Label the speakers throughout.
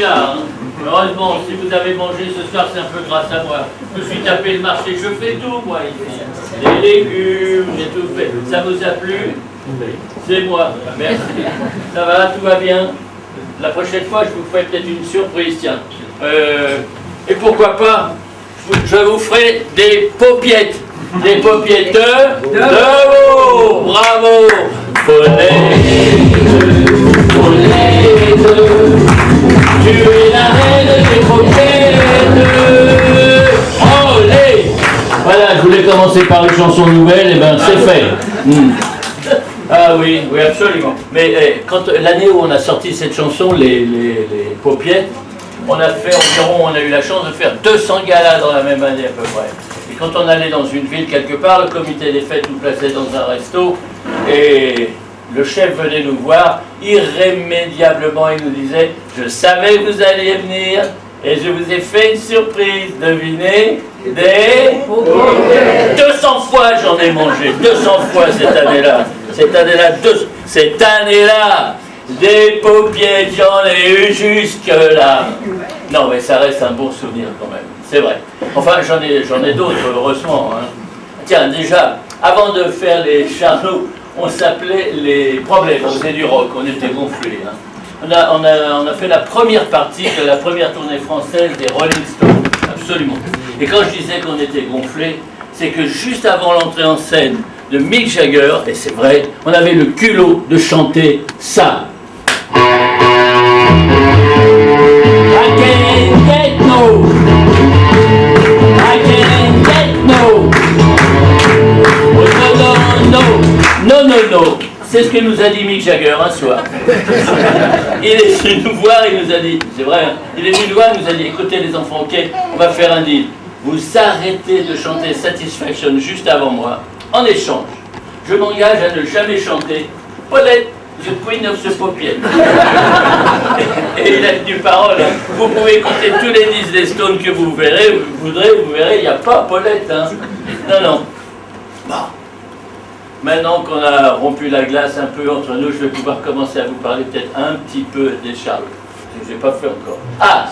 Speaker 1: là. Hein. Heureusement, si vous avez mangé ce soir, c'est un peu grâce à moi. Je me suis tapé le marché, je fais tout, moi, ici. Les légumes, j'ai tout fait. Ça vous a plu? C'est moi, merci. Ça va, tout va bien? La prochaine fois, je vous ferai peut-être une surprise, tiens. Et pourquoi pas, je vous ferai des paupiettes. Des paupiettes de veau. Bravo. Tu es la reine des paupiètes. Olé. Voilà, je voulais commencer par une chanson nouvelle, et ben c'est fait. Ah oui, oui, absolument. Mais quand l'année où on a sorti cette chanson, les paupiettes, on a fait environ, on a eu la chance de faire 200 galas dans la même année à peu près. Et quand on allait dans une ville quelque part, le comité des fêtes nous plaçait dans un resto et le chef venait nous voir irrémédiablement et nous disait « Je savais que vous alliez venir et je vous ai fait une surprise. Devinez, des 200 fois j'en ai mangé, 200 fois cette année-là. Cette année-là, des paupiettes, j'en ai eu jusque-là. » Non, mais ça reste un bon souvenir quand même, c'est vrai. Enfin, j'en ai d'autres, heureusement. Hein. Tiens, déjà, avant de faire les charlots, on s'appelait les problèmes, on faisait du rock, on était gonflés. Hein. On a fait la première partie de la première tournée française des Rolling Stones, absolument. Et quand je disais qu'on était gonflés, c'est que juste avant l'entrée en scène de Mick Jagger, et c'est vrai, on avait le culot de chanter ça. I can't get no. I can't get no. Oh, no, no, no, no, no. C'est ce que nous a dit Mick Jagger un soir. Il est venu nous voir, il nous a dit, c'est vrai, hein, il est venu nous voir, il nous a dit, écoutez les enfants, ok, on va faire un deal. Vous arrêtez de chanter Satisfaction juste avant moi. En échange, je m'engage à ne jamais chanter Paulette, The Queen of the Paupières. Et il a tenu parole. Hein. Vous pouvez écouter tous les disques des Stones que vous verrez, vous verrez, il n'y a pas Paulette. Hein. Non, non. Bon. Maintenant qu'on a rompu la glace un peu entre nous, je vais pouvoir commencer à vous parler peut-être un petit peu des Charlots. Je n'ai pas fait encore. Ah,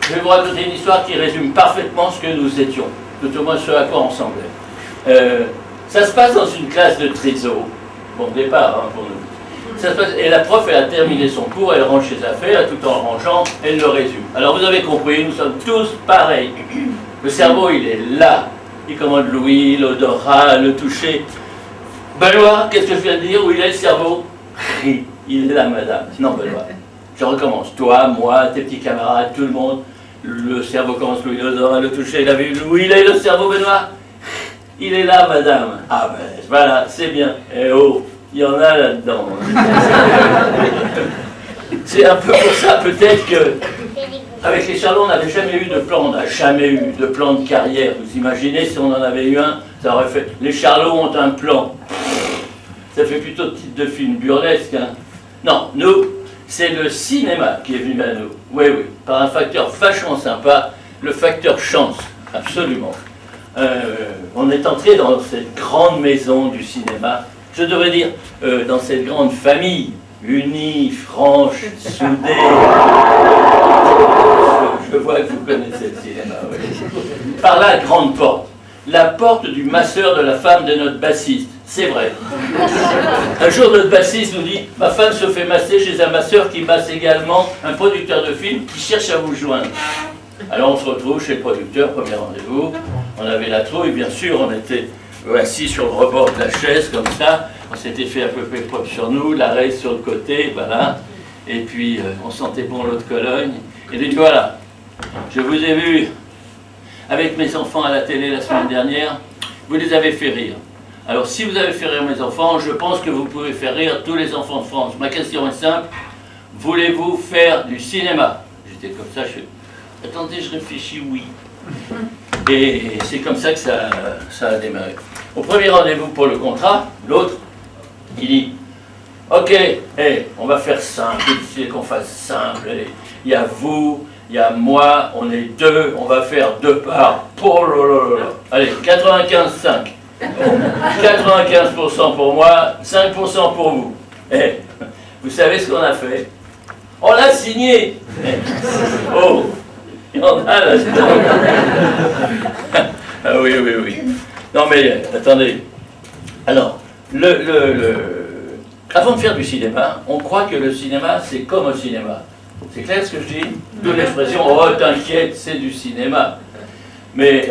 Speaker 1: je vais vous raconter une histoire qui résume parfaitement ce que nous étions, tout au moins ce à quoi on semblait. Ça se passe dans une classe de trésor. Bon départ hein, pour nous. Ça se passe, et la prof, elle a terminé son cours, elle range ses affaires, tout en rangeant, elle le résume. Alors vous avez compris, nous sommes tous pareils. Le cerveau, il est là. Il commande l'ouïe, l'odorat, le toucher. Benoît, qu'est-ce que je viens de dire? Où il est le cerveau? Il est là, madame. Non, Benoît. Je recommence. Toi, moi, tes petits camarades, tout le monde. Le cerveau commence l'ouïe, l'odorat, le toucher. Il a vu où il est le cerveau, Benoît? Il est là, madame. Ah ben, voilà, c'est bien. Eh oh, il y en a là-dedans. C'est un peu pour ça, peut-être que... Avec les Charlots, on n'avait jamais eu de plan, on n'a jamais eu de plan de carrière. Vous imaginez si on en avait eu un, ça aurait fait... Les Charlots ont un plan. Ça fait plutôt titre de film burlesque. Hein. Non, nous, c'est le cinéma qui est venu à nous. Oui, oui, par un facteur vachement sympa, le facteur chance, absolument. On est entré dans cette grande maison du cinéma, je devrais dire, dans cette grande famille, unie, franche, soudée. Je vois que vous connaissez le cinéma, oui. Par la grande porte, la porte du masseur de la femme de notre bassiste, c'est vrai. Un jour, notre bassiste nous dit, ma femme se fait masser chez un masseur qui masse également un producteur de film qui cherche à vous joindre. Alors on se retrouve chez le producteur, premier rendez-vous, on avait la trouille, bien sûr, on était assis sur le rebord de la chaise, comme ça, on s'était fait à peu près propre sur nous, l'arrêt sur le côté, voilà, et puis on sentait bon l'eau de Cologne, et il dit, voilà, je vous ai vu avec mes enfants à la télé la semaine dernière, vous les avez fait rire. Alors si vous avez fait rire mes enfants, je pense que vous pouvez faire rire tous les enfants de France. Ma question est simple, voulez-vous faire du cinéma? J'étais comme ça, je fais... Attendez, je réfléchis, oui. Et c'est comme ça que ça a démarré. Au premier rendez-vous pour le contrat, l'autre, il dit, ok, hey, on va faire simple, il faut qu'on fasse simple. Il y a vous, il y a moi, on est deux, on va faire deux parts. Oh là là. Allez, 95-5. 95% pour moi, 5% pour vous. Et vous savez ce qu'on a fait? On l'a signé. Oh, il y en a là-dedans. Ah oui, oui, oui. Non mais, attendez. Alors, avant de faire du cinéma, on croit que le cinéma, c'est comme au cinéma. C'est clair ce que je dis? De l'expression, oh t'inquiète, c'est du cinéma. Mais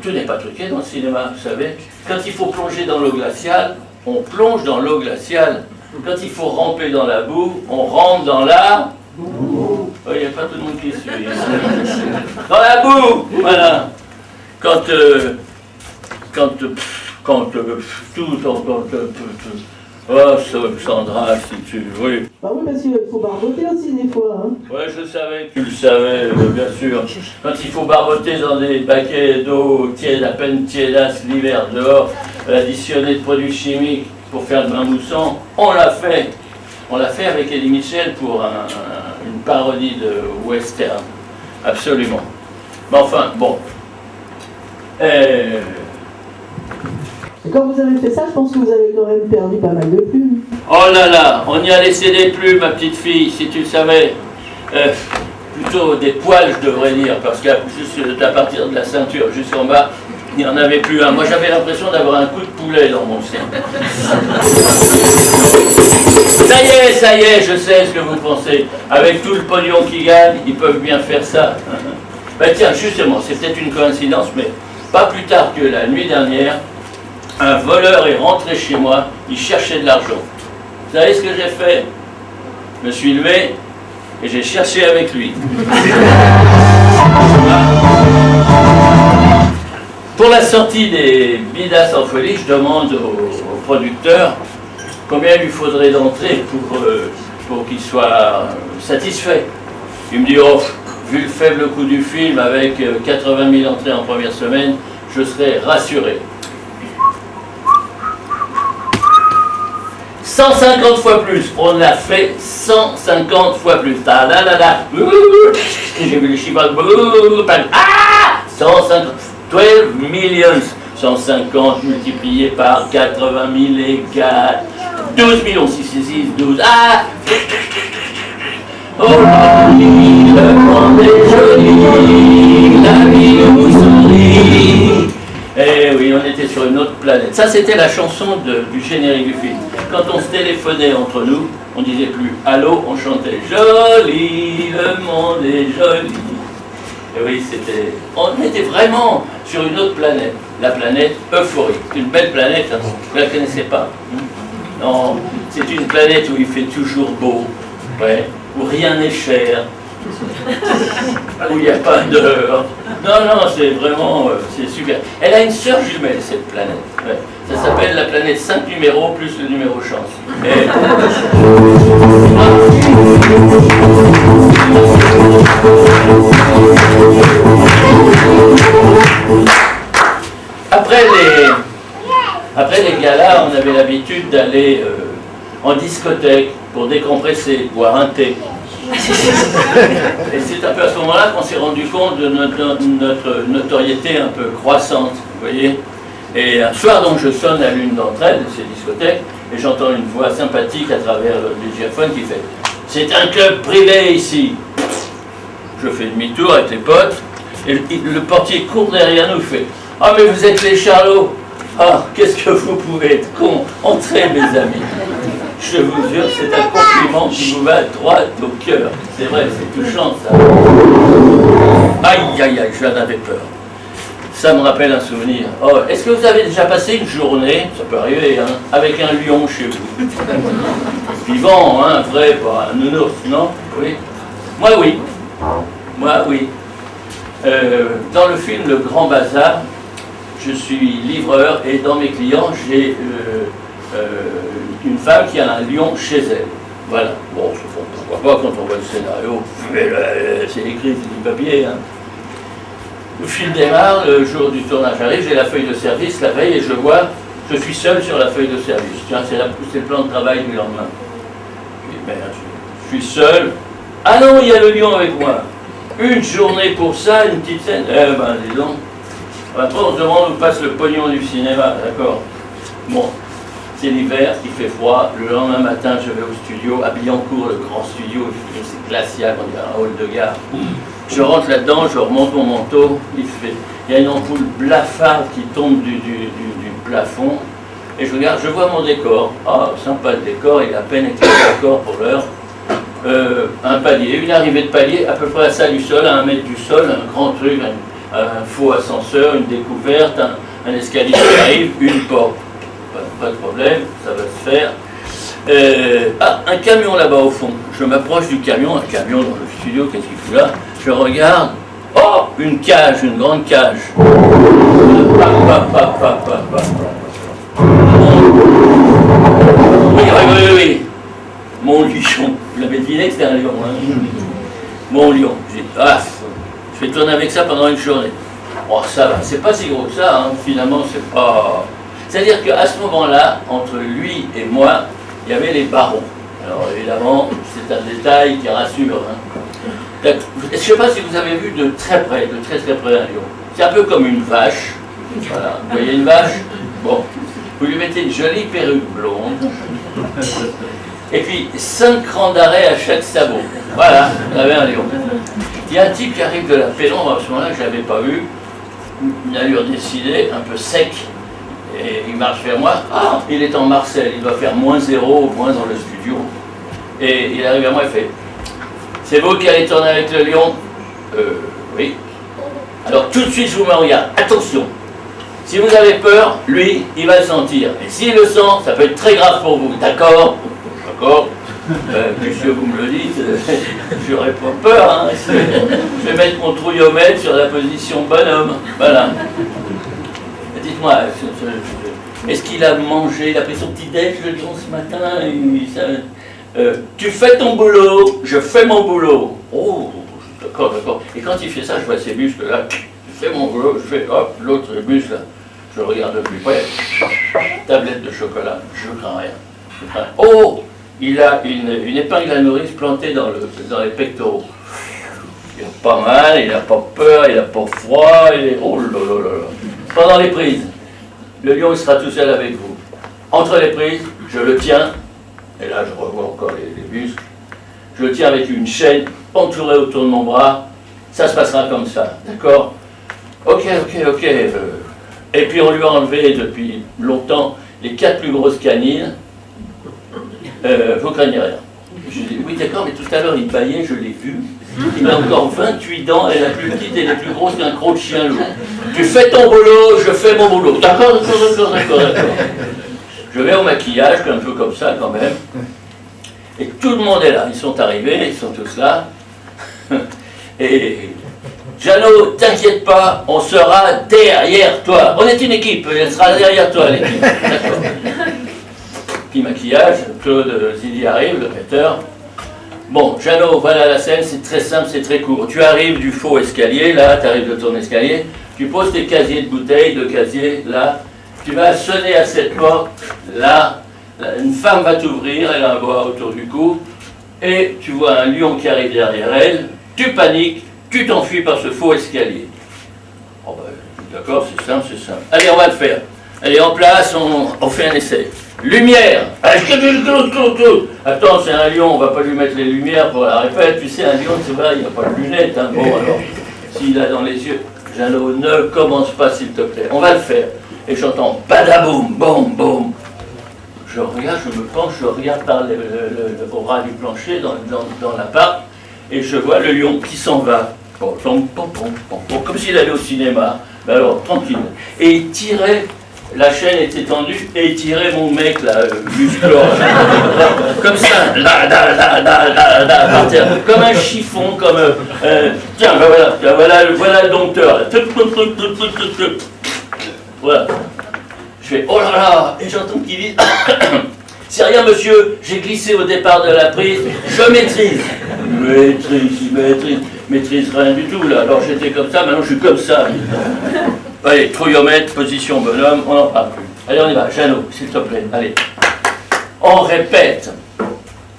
Speaker 1: tout n'est pas truqué dans le cinéma, vous savez. Quand il faut plonger dans l'eau glaciale, on plonge dans l'eau glaciale. Quand il faut ramper dans la boue, on rampe dans la boue. Oh, il n'y a pas tout le monde qui suit. Dans la boue, voilà. Quand oh, Sandra, si tu... Oui.
Speaker 2: Bah oui, parce qu'il faut barboter aussi des fois. Hein.
Speaker 1: Oui, je savais, tu le savais, bien sûr. Quand il faut barboter dans des baquets d'eau tiède, à peine tiédasse l'hiver dehors, additionner de produits chimiques pour faire de vin moussant, on l'a fait. On l'a fait avec Elie Michel pour une parodie de western. Absolument. Mais enfin, bon.
Speaker 2: Et quand vous avez fait ça, je pense que vous avez quand même perdu pas mal de plumes.
Speaker 1: Oh là là, on y a laissé des plumes, ma petite fille, si tu le savais. Plutôt des poils, je devrais dire, parce qu'à partir de la ceinture jusqu'en bas, il n'y en avait plus un. Moi, j'avais l'impression d'avoir un coup de poulet dans mon sein. Ça y est, je sais ce que vous pensez. Avec tout le pognon qu'ils gagnent, ils peuvent bien faire ça. Ben tiens, justement, c'est peut-être une coïncidence, mais pas plus tard que la nuit dernière, un voleur est rentré chez moi, il cherchait de l'argent. Vous savez ce que j'ai fait? Je me suis levé et j'ai cherché avec lui. Pour la sortie des Bidas en folie, je demande au producteur combien il lui faudrait d'entrée pour qu'il soit satisfait. Il me dit, oh, vu le faible coût du film, avec 80 000 entrées en première semaine, je serais rassuré. 150 fois plus, on a fait 150 fois plus. J'ai vu les chiffres. 150, 12 millions. 150 multiplié par 80 000 égale 12 millions. 6, 6, 6, 12. Ah! Oh, le monde est joli, la vie nous sourit. Eh oui, on était sur une autre planète. Ça, c'était la chanson du générique du film. Quand on se téléphonait entre nous, on disait plus « Allô », on chantait « Joli, le monde est joli ». Et oui, on était vraiment sur une autre planète, la planète Euphorie. Une belle planète, hein. Vous ne la connaissez pas? Non, c'est une planète où il fait toujours beau, ouais, où rien n'est cher, où il n'y a pas d'heure. Non, c'est vraiment, c'est super. Elle a une sœur jumelle, cette planète. Ouais. Ça s'appelle la planète 5 numéros plus le numéro chance. Et... Après les galas, on avait l'habitude d'aller en discothèque pour décompresser, boire un thé. Et c'est un peu à ce moment-là qu'on s'est rendu compte de notre notoriété un peu croissante, vous voyez. Et un soir, donc, je sonne à l'une d'entre elles, de ces discothèques, et j'entends une voix sympathique à travers le diaphone qui fait « C'est un club privé ici !» Je fais demi-tour avec les potes, et le portier court derrière nous, fait « Ah, mais vous êtes les Charlots! Ah, qu'est-ce que vous pouvez être con! Entrez, mes amis !» Je vous jure, c'est un compliment qui vous va droit au cœur. C'est vrai, c'est touchant, ça. Aïe, aïe, aïe, j'en avais peur. Ça me rappelle un souvenir. Oh, est-ce que vous avez déjà passé une journée, ça peut arriver, hein, avec un lion chez vous? Vivant, hein, vrai, pas un nounours, non? Oui. Moi, oui. Moi, oui. Dans le film Le Grand Bazar, je suis livreur et dans mes clients, j'ai une femme qui a un lion chez elle. Voilà. Bon, pourquoi pas quand on voit le scénario, c'est écrit, c'est du papier. Hein. Le film démarre, le jour du tournage arrive, j'ai la feuille de service la veille et je vois, je suis seul sur la feuille de service. Tiens, c'est le plan de travail du lendemain. Je dis, merde, je suis seul. Ah non, il y a le lion avec moi. Une journée pour ça, une petite scène. Eh ben, disons. Après, on se demande où passe le pognon du cinéma, d'accord. Bon. c'est l'hiver, il fait froid. Le lendemain matin, je vais au studio, à Billancourt, le grand studio, c'est glacial, on dirait un hall de gare. Je rentre là-dedans, je remonte mon manteau, il y a une ampoule blafarde qui tombe du plafond, et je regarde, je vois mon décor. Ah, sympa le décor, il est à peine éclairé d'accord pour l'heure. Un palier, une arrivée de palier, à peu près à ça du sol, à 1 mètre du sol, un grand truc, un faux ascenseur, une découverte, un escalier qui arrive, une porte. Pas de problème, ça va se faire. Un camion là-bas au fond. Je m'approche du camion, un camion dans le studio, qu'est-ce qu'il fout là? Je regarde, oh, une cage, une grande cage. Oui. Mon lion. Vous l'avez deviné que c'était un lion. Hein. Mon lion. Je vais tourner avec ça pendant une journée. Oh, ça va, c'est pas si gros que ça, hein. Finalement, c'est pas... C'est-à-dire qu'à ce moment-là, entre lui et moi, il y avait les barons. Alors évidemment, c'est un détail qui rassure. Hein. Je ne sais pas si vous avez vu de très près un lion. C'est un peu comme une vache. Voilà, vous voyez une vache? Bon, vous lui mettez une jolie perruque blonde. Et puis 5 crans d'arrêt à chaque sabot. Voilà, vous avez un lion. Il y a un type qui arrive de la pénombre à ce moment-là que je n'avais pas vu. Une allure décidée, un peu sec. Et il marche vers moi. Ah, il est en Marseille, il doit faire -0 au moins dans le studio. Et il arrive vers moi et fait: c'est vous qui allez tourner avec le lion? Oui. Alors tout de suite je vous mets en garde. Attention, si vous avez peur, lui, il va le sentir. Et s'il le sent, ça peut être très grave pour vous. D'accord? D'accord. Puisque vous me le dites, j'aurais pas peur. Hein. Je vais mettre mon trouillomètre sur la position bonhomme. Voilà. Dites-moi, est-ce qu'il a mangé, il a pris son petit déj le lion ce matin? Tu fais ton boulot, je fais mon boulot. Oh, d'accord. Et quand il fait ça, je vois ses muscles là. Je fais mon boulot, je fais hop, l'autre muscle là. Je le regarde de plus près. Tablette de chocolat, je ne crains rien. Oh, il a une épingle à nourrice plantée dans les pectoraux. Il a pas mal, il n'a pas peur, il n'a pas froid, oh là là là là. Pendant les prises, le lion il sera tout seul avec vous. Entre les prises, je le tiens, et là je revois encore les muscles, je le tiens avec une chaîne entourée autour de mon bras, ça se passera comme ça, d'accord? Ok. Et puis on lui a enlevé depuis longtemps les 4 plus grosses canines, vous craignez rien. Je dis, oui d'accord, mais tout à l'heure il baillait, je l'ai vu. Il a encore 28 dents, et la plus petite et la plus grosse qu'un croc de chien loup. Tu fais ton boulot, je fais mon boulot. D'accord. Je vais au maquillage, un peu comme ça quand même. Et tout le monde est là. Ils sont arrivés, ils sont tous là. Et Jeannot, t'inquiète pas, on sera derrière toi. On est une équipe, elle sera derrière toi l'équipe. D'accord. Puis maquillage, Claude Zidi arrive, le metteur. Bon, Jeannot, voilà la scène, c'est très simple, c'est très court. Tu arrives du faux escalier, là, tu arrives de ton escalier, tu poses tes casiers de bouteilles, de casiers, là, tu vas sonner à cette porte, là, une femme va t'ouvrir, elle a un boa autour du cou, et tu vois un lion qui arrive derrière elle, tu paniques, tu t'enfuis par ce faux escalier. Oh ben, d'accord, c'est simple. Allez, on va le faire. Allez, en place, on fait un essai. Lumière! Attends, c'est un lion, on va pas lui mettre les lumières pour la répète. Tu sais, un lion, c'est vrai, il n'y a pas de lunettes. Hein. Bon, alors, s'il a dans les yeux, Jeannot, ne commence pas, s'il te plaît. On va le faire. Et j'entends badaboum, boum, boum. Je regarde, je me penche, je regarde par au ras du plancher, dans l'appart, et je vois le lion qui s'en va. Bon, comme s'il allait au cinéma. Mais alors, tranquille. Et il tirait. La chaîne était tendue et il tirait mon mec là, musclore, comme ça, là, par terre, comme un chiffon, comme tiens, voilà le dompteur. Voilà. Je fais oh là là, et j'entends qu'il dit c'est rien monsieur, j'ai glissé au départ de la prise, je maîtrise. Maîtrise rien du tout là. Alors j'étais comme ça, maintenant je suis comme ça. Allez, trouillomètre, position bonhomme, on n'en parle plus. Allez, on y va. Jeannot, s'il te plaît, allez. On répète.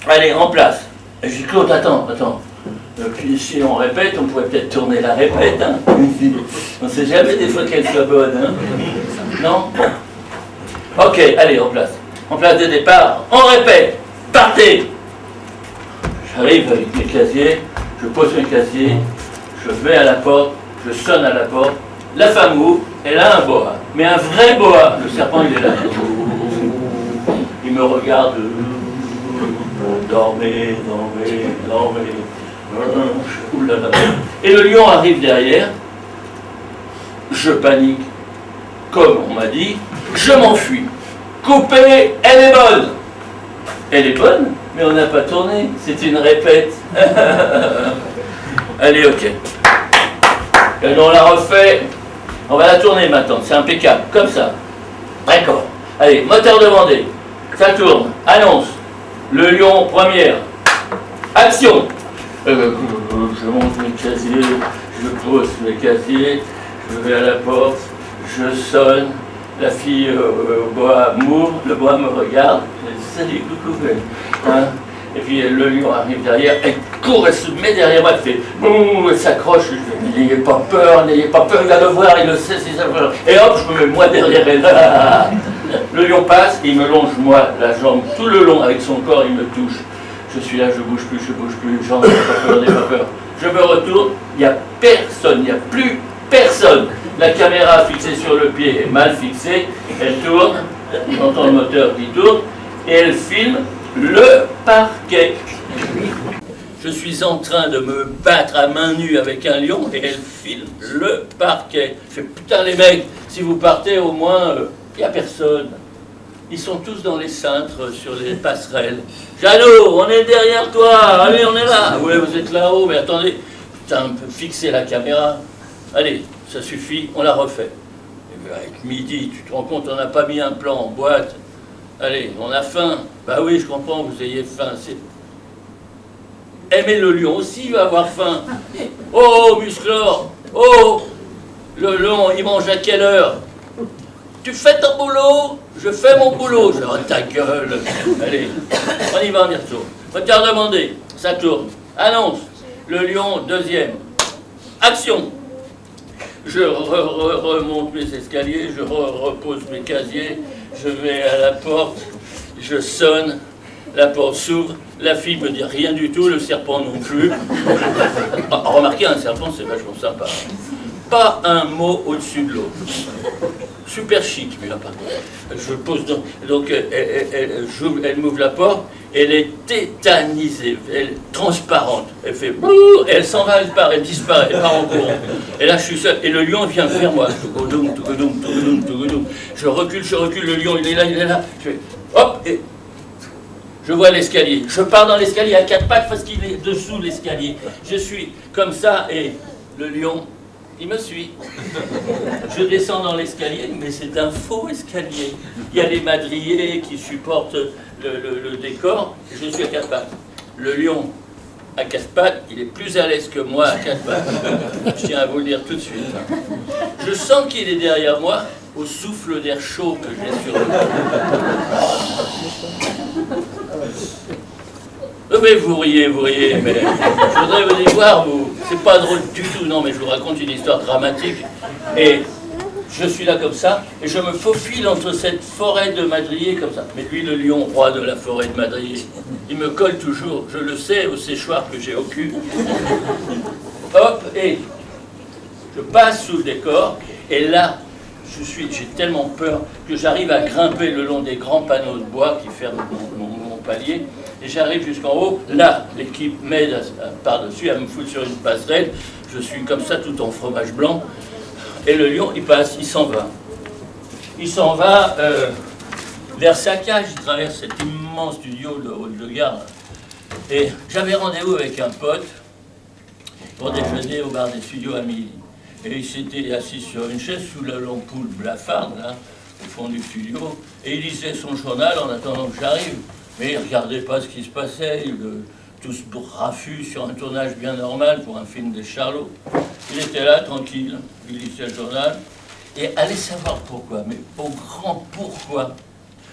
Speaker 1: Allez, en place. Et je dis, Claude, attends. Puis, si on répète, on pourrait peut-être tourner la répète. Hein. On ne sait jamais des fois qu'elle soit bonne. Hein. Non? Ok, allez, en place. en place de départ, on répète, partez. J'arrive avec mes casiers, je pose mes casiers, je vais à la porte, je sonne à la porte, la femme ouvre, elle a un boa, mais un vrai boa, le serpent il est là. Il me regarde, dormez, dormez, dormez. Oulala. Et le lion arrive derrière, je panique, comme on m'a dit, je m'enfuis. Coupée, elle est bonne. Elle est bonne, mais on n'a pas tourné, c'est une répète. Allez, ok. Et on la refait, on va la tourner maintenant, c'est impeccable, comme ça. D'accord. Allez, moteur demandé, ça tourne, annonce. Le lion, première. Action. Je monte mes casiers, je pose mes casiers, je vais à la porte, je sonne, la fille au bois m'ouvre, le bois me regarde, je dis salut, coucou, hein. Et puis le lion arrive derrière, elle court, elle se met derrière moi, elle fait boum, elle s'accroche, je dis n'ayez pas peur, il va le voir, il le sait, c'est ça. Et hop, je me mets moi derrière elle. Le lion passe, il me longe moi la jambe tout le long avec son corps, il me touche. Je suis là, je bouge plus, j'en ai pas peur. Je me retourne, il n'y a personne, il n'y a plus personne. La caméra fixée sur le pied est mal fixée, elle tourne, on entend le moteur qui tourne, et elle filme le parquet. Je suis en train de me battre à main nue avec un lion, et elle filme le parquet. Je fais putain les mecs, si vous partez au moins, il n'y a personne. Ils sont tous dans les cintres, sur les passerelles. Jeannot, on est derrière toi, allez, on est là. Oui, vous êtes là-haut, mais attendez. Putain, on peut fixer la caméra. Allez, ça suffit, on la refait. Et avec midi, tu te rends compte, on n'a pas mis un plan en boîte. Allez, on a faim. Bah oui, je comprends, vous ayez faim. Mais le lion aussi, il va avoir faim. Oh, Musclor, oh, le lion, il mange à quelle heure? Tu fais ton boulot, je fais mon boulot. Je dis, oh, ta gueule. Allez, on y va, on y retourne. Moteur demandé, ça tourne. Annonce, le lion, deuxième. Action. Je remonte mes escaliers, je repose mes casiers, je vais à la porte, je sonne, la porte s'ouvre, la fille me dit rien du tout, le serpent non plus. Ah, remarquez, un serpent, c'est vachement sympa. Pas un mot au-dessus de l'autre. Super chic, lui, là, par contre. Je pose donc elle m'ouvre la porte, elle est tétanisée, elle est transparente. Elle fait bouh, elle s'en va, elle disparaît, elle part en courant. Et là, je suis seul, et le lion vient vers moi. Je recule, le lion, il est là. Je fais hop, et je vois l'escalier. Je pars dans l'escalier à quatre pattes parce qu'il est dessous l'escalier. Je suis comme ça, et le lion, il me suit. Je descends dans l'escalier, mais c'est un faux escalier. Il y a les madriers qui supportent le décor, et je suis à quatre pattes. Le lion, à quatre pattes, il est plus à l'aise que moi à quatre pattes. Je tiens à vous le dire tout de suite. Je sens qu'il est derrière moi, au souffle d'air chaud que j'ai sur le mais vous riez, mais je voudrais venir voir, vous. C'est pas drôle du tout, non, mais je vous raconte une histoire dramatique. Et je suis là comme ça, et je me faufile entre cette forêt de madriers comme ça. Mais lui, le lion, roi de la forêt de madriers, il me colle toujours, je le sais, au séchoir que j'ai au cul. Hop, et je passe sous le décor, et là, j'ai tellement peur que j'arrive à grimper le long des grands panneaux de bois qui ferment mon palier. Et j'arrive jusqu'en haut, là, l'équipe m'aide par-dessus à me foutre sur une passerelle. Je suis comme ça, tout en fromage blanc. Et le lion, il passe, il s'en va. Il s'en va vers sa cage, il traverse cet immense studio de Haute-de-Garde. Et j'avais rendez-vous avec un pote pour déjeuner au bar des studios à midi. Et il s'était assis sur une chaise sous la lampoule blafarde, là, au fond du studio, et il lisait son journal en attendant que j'arrive. Mais il ne regardait pas ce qui se passait, tous raffus sur un tournage bien normal pour un film des Charlots. Il était là, tranquille, il lisait le journal, et allez savoir pourquoi, mais au grand pourquoi,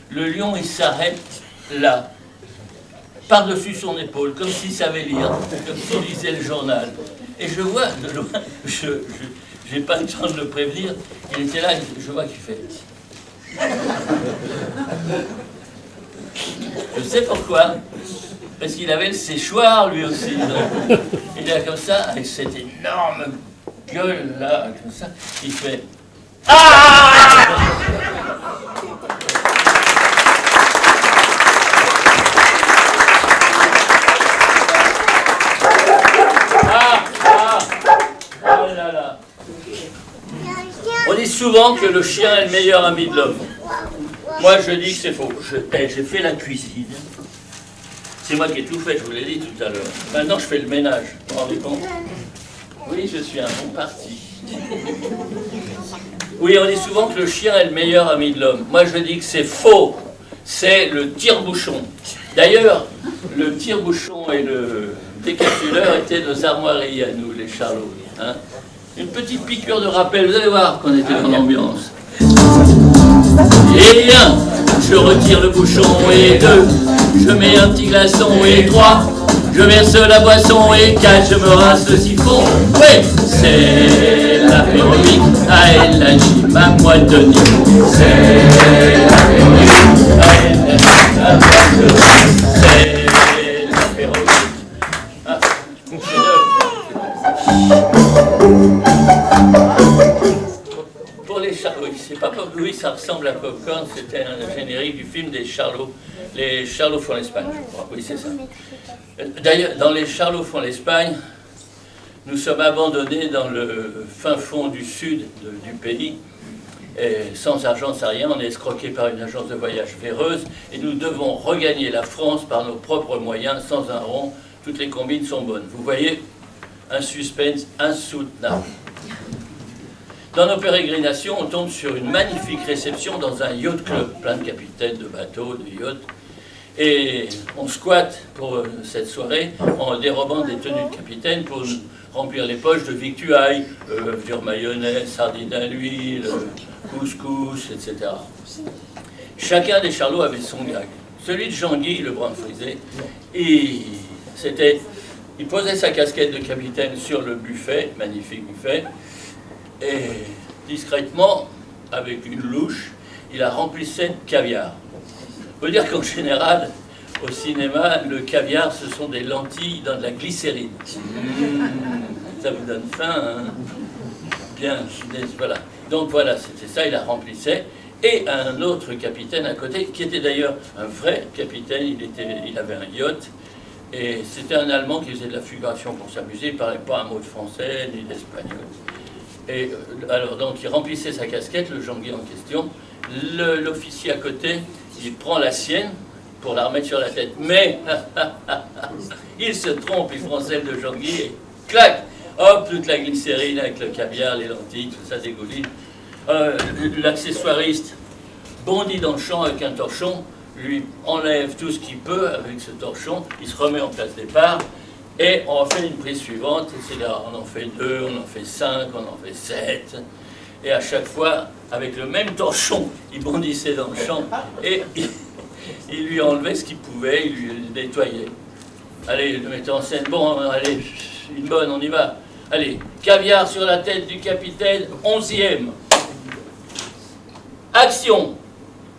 Speaker 1: le lion, il s'arrête là, par-dessus son épaule, comme s'il savait lire, comme s'il lisait le journal. Et je vois de loin, je n'ai pas le temps de le prévenir, il était là, je vois qu'il fait... Je sais pourquoi. Parce qu'il avait le séchoir, lui aussi. Donc, il est comme ça, avec cette énorme gueule, là, comme ça. Il fait... Ah! Oh là là. On dit souvent que le chien est le meilleur ami de l'homme. Moi, je dis que c'est faux. J'ai fait la cuisine. C'est moi qui ai tout fait, je vous l'ai dit tout à l'heure. Maintenant, je fais le ménage. Vous vous rendez compte? Oui, je suis un bon parti. Oui, on dit souvent que le chien est le meilleur ami de l'homme. Moi, je dis que c'est faux. C'est le tire-bouchon. D'ailleurs, le tire-bouchon et le décapsuleur étaient nos armoiries à nous, les Charlots. Hein? Une petite piqûre de rappel, vous allez voir qu'on était dans l'ambiance. Et 1, je retire le bouchon, et 2, je mets un petit glaçon, et 3, je verse la boisson, et 4, je me rince le siphon. Oui, c'est l'apérobique, à elle anime à moi de nuit. C'est l'apérobique, à elle anime à moi de nuit. C'est l'apérobique. Ah, pour les Charlots, c'est pas pour oui, ça ressemble à Popcorn, c'était un générique du film des Charlots. Les Charlots font l'Espagne, je crois. Oui, c'est ça. D'ailleurs, dans les Charlots font l'Espagne, nous sommes abandonnés dans le fin fond du sud du pays, et sans argent, sans rien. On est escroqués par une agence de voyage véreuse, et nous devons regagner la France par nos propres moyens, sans un rond. Toutes les combines sont bonnes. Vous voyez, un suspense insoutenable. Dans nos pérégrinations, on tombe sur une magnifique réception dans un yacht club, plein de capitaines de bateaux, de yachts. Et on squatte pour cette soirée en dérobant des tenues de capitaine pour remplir les poches de victuailles, mayonnaise, sardines à l'huile, couscous, etc. Chacun des Charlots avait son gag. Celui de Jean-Guy, le brun frisé, il posait sa casquette de capitaine sur le buffet, magnifique buffet, et discrètement, avec une louche, il a remplissait de caviar. Il faut dire qu'en général, au cinéma, le caviar, ce sont des lentilles dans de la glycérine. Ça vous donne faim, hein? Bien, voilà. Donc voilà, c'était ça, il la remplissait. Et un autre capitaine à côté, qui était d'ailleurs un vrai capitaine, il avait un yacht, et c'était un Allemand qui faisait de la figuration pour s'amuser, il ne parlait pas un mot de français ni d'espagnol. Et alors, donc, il remplissait sa casquette, le Jean-Guy en question. L'officier à côté, il prend la sienne pour la remettre sur la tête. Mais, il se trompe, il prend celle de Jean-Guy et clac, hop, toute la glycérine avec le caviar, les lentilles, tout ça dégouline. L'accessoiriste bondit dans le champ avec un torchon, lui enlève tout ce qu'il peut avec ce torchon, il se remet en place départ. Et on fait une prise suivante, c'est là, on en fait 2, on en fait 5, on en fait 7. Et à chaque fois, avec le même torchon, il bondissait dans le champ et il lui enlevait ce qu'il pouvait, il lui nettoyait. Allez, le metteur en scène, bon, allez, une bonne, on y va. Allez, caviar sur la tête du capitaine, 11e. Action.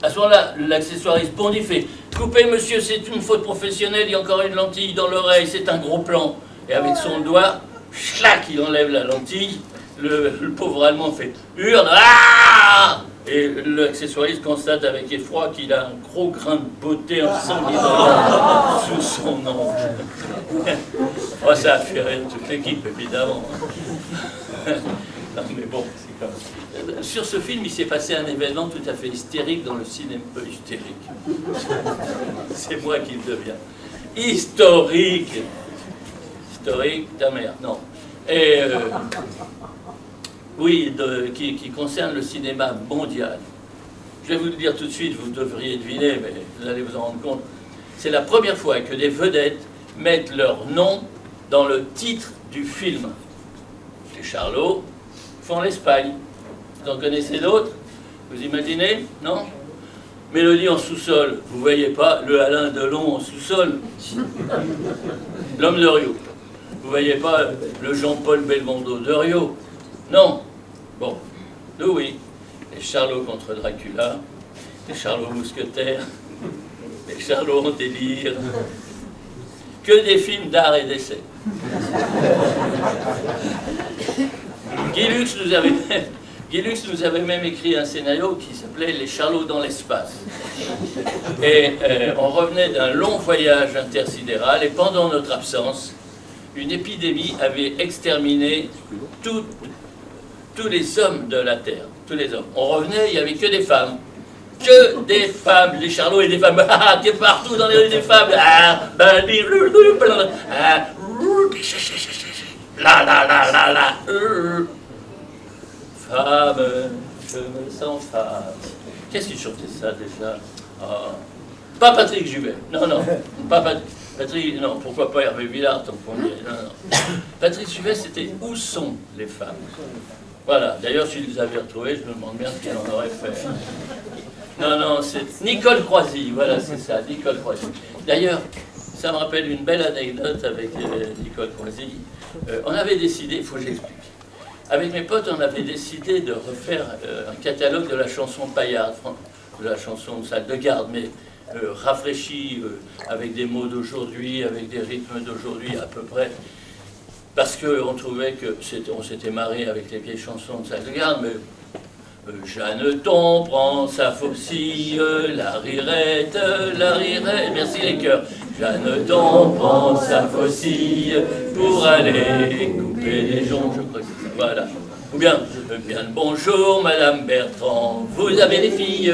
Speaker 1: À ce moment-là, l'accessoiriste bondit, fait « Coupez, monsieur, c'est une faute professionnelle, il y a encore une lentille dans l'oreille, c'est un gros plan. » Et avec son doigt, schlac, il enlève la lentille. Le pauvre Allemand fait « Hurle, ah !» Et l'accessoiriste constate avec effroi qu'il a un gros grain de beauté ensanguinant sous son ongle. Oh, ça a fait rire toute l'équipe, évidemment. Non, mais bon, c'est comme ça. Sur ce film, il s'est passé un événement tout à fait hystérique dans le cinéma. Hystérique. C'est moi qui le deviens. Historique. Historique, ta mère, non. Et oui, qui concerne le cinéma mondial. Je vais vous le dire tout de suite, vous devriez deviner, mais vous allez vous en rendre compte. C'est la première fois que des vedettes mettent leur nom dans le titre du film. Les Charlots font l'Espagne. Vous en connaissez d'autres? Vous imaginez? Non? Mélodie en sous-sol. Vous voyez pas le Alain Delon en sous-sol? L'homme de Rio. Vous voyez pas le Jean-Paul Belmondo de Rio? Non. Bon. Nous, oui. Les Charlots contre Dracula. Les Charlots mousquetaires. Mais Charlot en délire. Que des films d'art et d'essai. Guy Lux nous avait même écrit un scénario qui s'appelait Les Charlots dans l'espace. Et on revenait d'un long voyage intersidéral et pendant notre absence, une épidémie avait exterminé tous les hommes de la Terre. Tous les hommes. On revenait, il n'y avait que des femmes. Que des femmes, les Charlots et des femmes. Ah, qui est partout dans les rues des femmes. Ah, femme, je me sens femme. Qu'est-ce qu'il chantait ça déjà? Pas Patrick Juvet. Non, non. Pas Patrick, non, pourquoi pas Hervé Villard, tant qu'on y est. Non, non. Patrick Juvet, c'était Où sont les femmes? Voilà. D'ailleurs, si je les avais retrouvées, je me demande bien ce qu'elle en aurait fait. Non, non, c'est Nicole Croisy. Voilà, c'est ça, Nicole Croisy. D'ailleurs, ça me rappelle une belle anecdote avec Nicole Croisy. On avait décidé, il faut que j'explique. Avec mes potes, on avait décidé de refaire un catalogue de la chanson paillarde, de la chanson de salle de garde, mais rafraîchie, avec des mots d'aujourd'hui, avec des rythmes d'aujourd'hui à peu près, parce qu'on trouvait que on s'était marré avec les vieilles chansons de salle de garde, mais Jeanneton prend sa faucille, la rirette, merci les chœurs. Jeanneton prend sa faucille pour aller couper les joncs, je crois que c'est ça, voilà. Ou bien le bonjour, Madame Bertrand, vous avez des filles,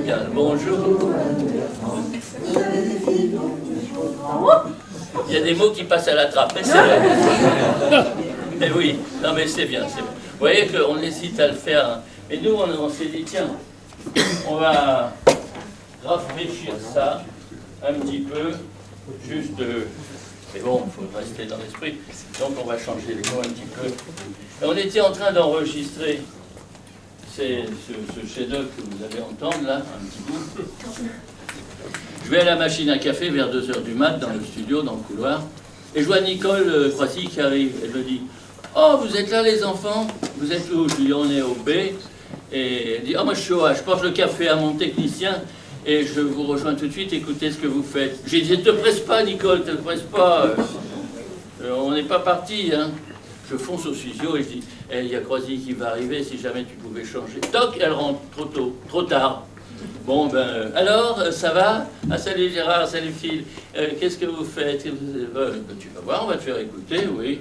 Speaker 1: bien le bonjour. Il y a des mots qui passent à la trappe, mais c'est vrai. Mais oui, non mais c'est bien, c'est bien. Vous voyez qu'on hésite à le faire, hein. Mais nous on s'est dit, tiens, on va rafraîchir ça un petit peu, juste, mais bon, il faut rester dans l'esprit, donc on va changer les mots un petit peu. Et on était en train d'enregistrer ce chef-d'œuvre que vous allez entendre là, un petit bout. Je vais à la machine à café vers 2 h du mat dans le studio, dans le couloir, et je vois Nicole Croisy qui arrive. Elle me dit, oh, vous êtes là les enfants? Vous êtes où? Je lui dis, on est au B. Et elle dit, oh, moi je suis au A, je porte le café à mon technicien et je vous rejoins tout de suite, écoutez ce que vous faites. J'ai dit, te presse pas Nicole, te presse pas. On n'est pas parti, hein. Je fonce au studio et je dis, il y a Croisy qui va arriver, si jamais tu pouvais changer. Toc, elle rentre trop tôt, trop tard. Bon, ben, alors, ça va? Ah, salut Gérard, salut Phil. Qu'est-ce que vous faites? Tu vas voir, on va te faire écouter, oui.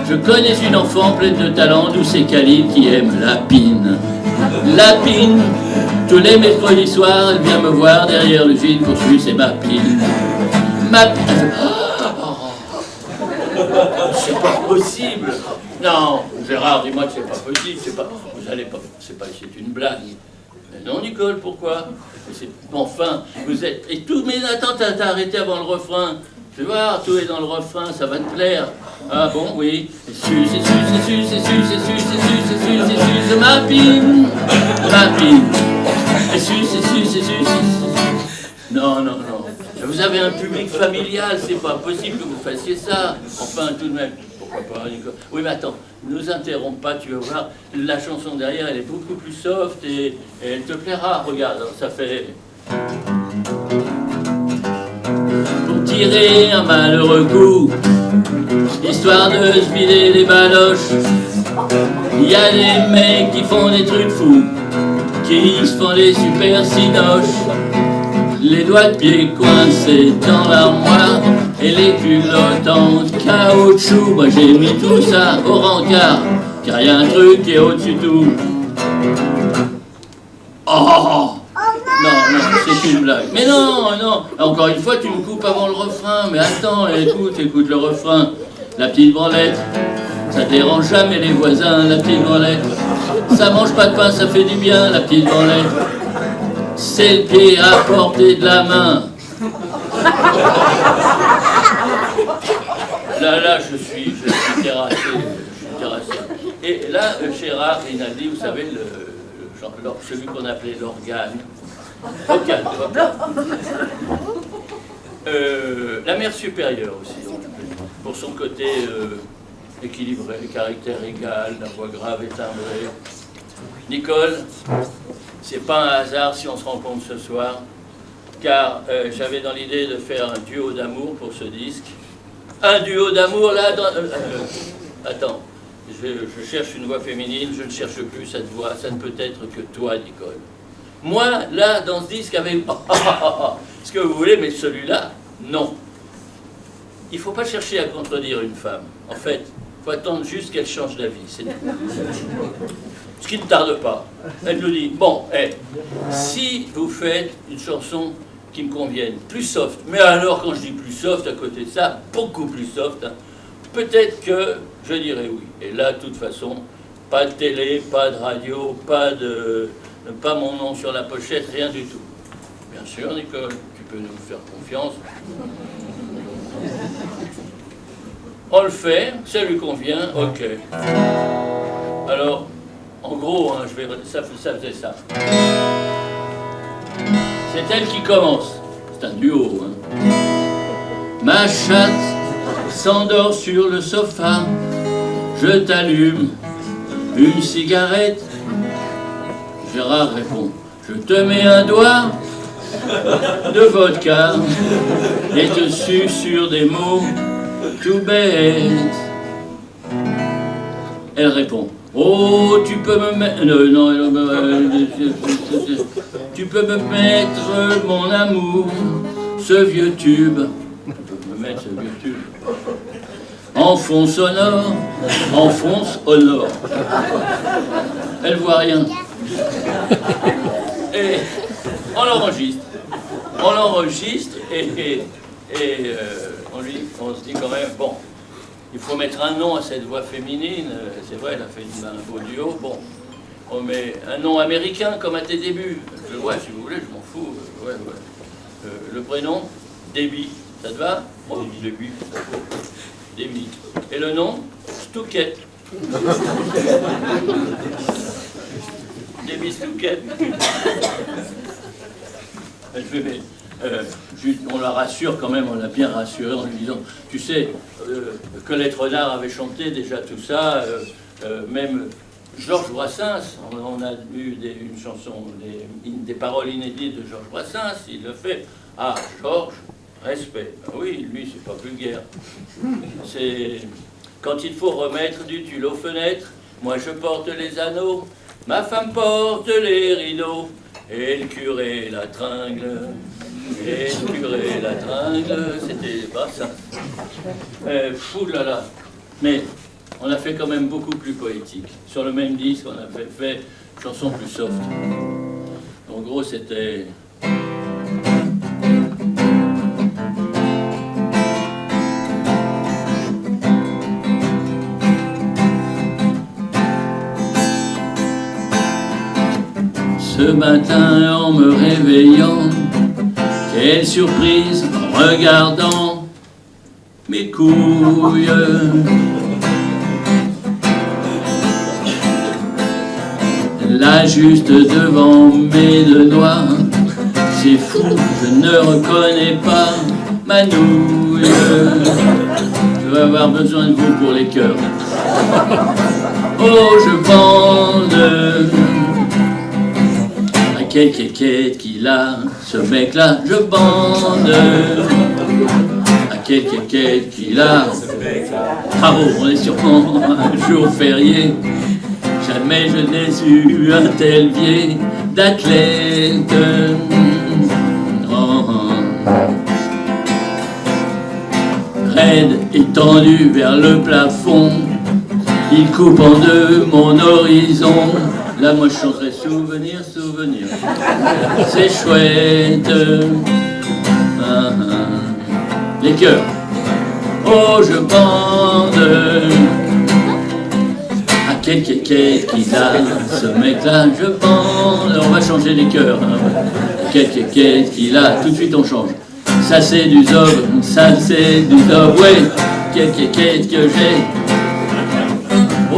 Speaker 1: Je connais une enfant pleine de talent, douce et câline, qui aime la pine. La pine, tous les mercredis soirs, elle vient me voir derrière le jean pour sucer ma pine. Ma pine. C'est pas possible. Non, Gérard, dis-moi que c'est pas possible, c'est pas, vous allez pas, c'est une blague. Mais non, Nicole, pourquoi? Enfin, vous êtes, et tout, mais attends, t'as arrêté avant le refrain. Tu vas voir, tout est dans le refrain, ça va te plaire. Ah bon, oui. Suce, ma pine, et suce. Non, non, non. Vous avez un public familial, c'est pas possible que vous fassiez ça. Enfin, tout de même. Pourquoi pas, Nicole? Oui, mais attends, ne nous interromps pas, tu vas voir. La chanson derrière, elle est beaucoup plus soft et elle te plaira. Regarde, ça fait... Pour tirer un malheureux coup, histoire de se vider les baloches, il y a des mecs qui font des trucs fous, qui se font des super cinoches, les doigts de pied coincés dans l'armoire et les culottes en caoutchouc. Moi j'ai mis tout ça au rencard, car y a un truc qui est au-dessus de tout. Oh! Non, non, c'est une blague. Mais non, non, encore une fois, tu me coupes avant le refrain. Mais attends, écoute le refrain. La petite branlette, ça dérange jamais les voisins, la petite branlette. Ça mange pas de pain, ça fait du bien, la petite branlette. C'est le pied à portée de la main. Là, je suis terrassé, Et là, Gérard Rinaldi, vous savez, celui qu'on appelait l'organe. La mère supérieure aussi, pour son côté équilibré, caractère égal, la voix grave et timbrée. Nicole, c'est pas un hasard si on se rencontre ce soir, car j'avais dans l'idée de faire un duo d'amour pour ce disque. Un duo d'amour, là, attends, je cherche une voix féminine, je ne cherche plus cette voix, ça ne peut être que toi, Nicole. Moi, là, dans ce disque, avec ce que vous voulez, mais celui-là, non. Il ne faut pas chercher à contredire une femme. En fait, il faut attendre juste qu'elle change d'avis. C'est tout. Ce qui ne tarde pas. Elle nous dit, bon, si vous faites une chanson qui me convienne, plus soft, mais alors quand je dis plus soft, à côté de ça, beaucoup plus soft, hein, peut-être que je dirais oui. Et là, de toute façon, pas de télé, pas de radio, pas mon nom sur la pochette, rien du tout. Bien sûr, Nicole, tu peux nous faire confiance. On le fait, ça lui convient, ok. Alors, en gros, hein, ça faisait ça. C'est elle qui commence. C'est un duo. Hein. Ma chatte s'endort sur le sofa. Je t'allume une cigarette. Gérard répond, je te mets un doigt de vodka et te suce sur des mots tout bêtes. Elle répond, oh, tu peux me mettre... tu peux me mettre, mon amour, ce vieux tube. Tu peux me mettre ce vieux tube. En fond sonore, en fonce au nord. Elle voit rien. Et on l'enregistre. On l'enregistre et on se dit quand même, bon, il faut mettre un nom à cette voix féminine. C'est vrai, elle a fait un beau duo. Bon, on met un nom américain comme à tes débuts. Je vois, si vous voulez, je m'en fous. Ouais. Le prénom, Debbie. Ça te va? Oh, Debbie. Debbie. Et le nom, Stouquette. Debbie Stouquette. On la rassure quand même, on l'a bien rassurée en lui disant, tu sais, Colette Renard avait chanté déjà tout ça, même Georges Brassens, on a eu une chanson, des paroles inédites de Georges Brassens, il le fait. Ah, Georges, respect. Ah oui, lui, c'est pas vulgaire. C'est quand il faut remettre du tulle aux fenêtres, moi je porte les anneaux, ma femme porte les rideaux, et le curé la tringle. Et le curé la tringle, c'était Brassens. Fou là là. Mais on a fait quand même beaucoup plus poétique. Sur le même disque, on a fait chanson plus soft. En gros, c'était... Ce matin, en me réveillant, quelle surprise en regardant mes couilles. Là, juste devant mes deux doigts, c'est fou, je ne reconnais pas ma nouille. Je vais avoir besoin de vous pour les cœurs. Oh, je bande. Quelle quéquette qu'il a, ce mec-là, je bande. À quelle quéquette qu'il a. Bravo, on est sûrement un jour férié. Jamais je n'ai eu un tel biais d'athlète. Raide, étendu vers le plafond, il coupe en deux mon horizon. Là, moi, je chanterais souvenir, souvenir. C'est chouette. Les chœurs. Oh, je bande. À quel quéquette qu'il a, ce mec-là, je bande. On va changer les chœurs. À quel quéquette qu'il a, tout de suite on change. Ça, c'est du zob, ça, c'est du zob. Ouais, quel quéquette que j'ai.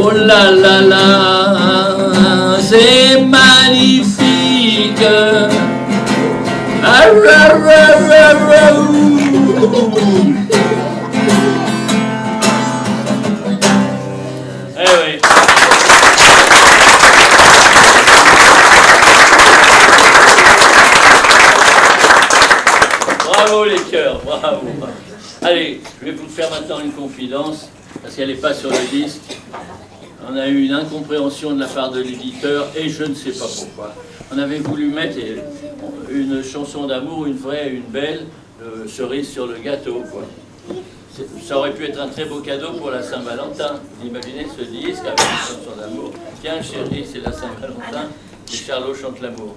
Speaker 1: Oh là là là, c'est magnifique. chanteur, bravo. Allez, je vais vous faire maintenant une confidence, parce qu'elle n'est pas sur le disque. On a eu une incompréhension de la part de l'éditeur, et je ne sais pas pourquoi. On avait voulu mettre une chanson d'amour, une vraie, une belle, cerise sur le gâteau, quoi. Ça aurait pu être un très beau cadeau pour la Saint-Valentin. Vous imaginez ce disque avec une chanson d'amour. Tiens chérie, c'est la Saint-Valentin, et Charlot chante l'amour.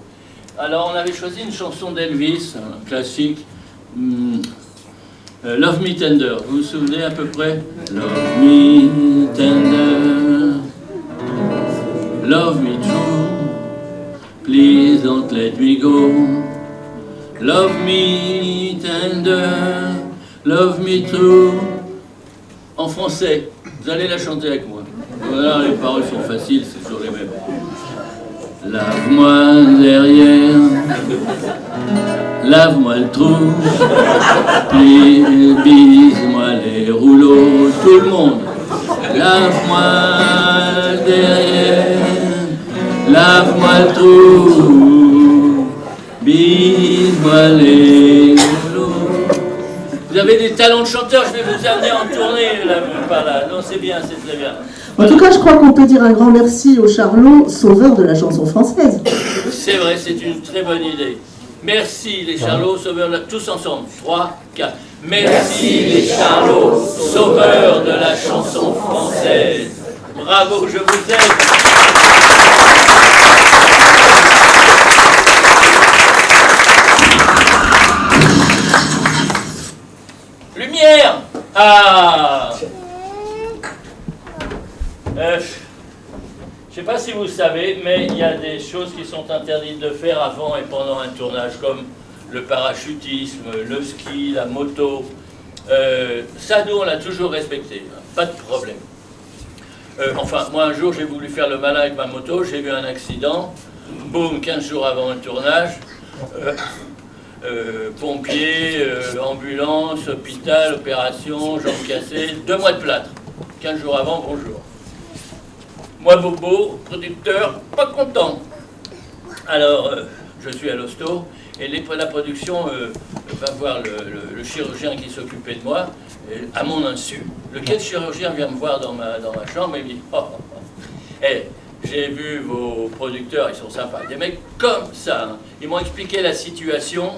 Speaker 1: Alors on avait choisi une chanson d'Elvis, un classique, Love Me Tender. Vous vous souvenez à peu près? Love me tender, love me true, please don't let me go. Love me tender, love me true. En français, vous allez la chanter avec moi. Voilà, les paroles sont faciles, c'est toujours les mêmes. Lave-moi derrière, lave-moi le trou, bise-moi les rouleaux, tout le monde. Lave-moi derrière, lave-moi le trou, bise-moi les rouleaux. Vous avez des talents de chanteur, je vais vous amener en tournée là, par là. Non, c'est bien, c'est très bien.
Speaker 2: En tout cas, je crois qu'on peut dire un grand merci au Charlot, sauveur de la chanson française.
Speaker 1: C'est vrai, c'est une très bonne idée. Merci les Charlots, sauveurs de la... Tous ensemble, 3, 4. Merci les Charlots, sauveurs de la chanson française. Bravo, je vous aime. Lumière. Ah. Je ne sais pas si vous savez, mais il y a des choses qui sont interdites de faire avant et pendant un tournage, comme le parachutisme, le ski, la moto. Ça, nous, on l'a toujours respecté, pas de problème. Enfin, moi, un jour, j'ai voulu faire le malin avec ma moto, j'ai eu un accident, boum, 15 jours avant un tournage, pompiers, ambulance, hôpital, opération, jambes cassées, 2 mois de plâtre. 15 jours avant, bonjour. Moi, Bobo, producteur, pas content. Alors, je suis à l'hosto, et la production va voir le chirurgien qui s'occupait de moi, à mon insu. Lequel chirurgien vient me voir dans ma chambre et me dit « Oh, hey, j'ai vu vos producteurs, ils sont sympas, des mecs comme ça. Hein. Ils m'ont expliqué la situation,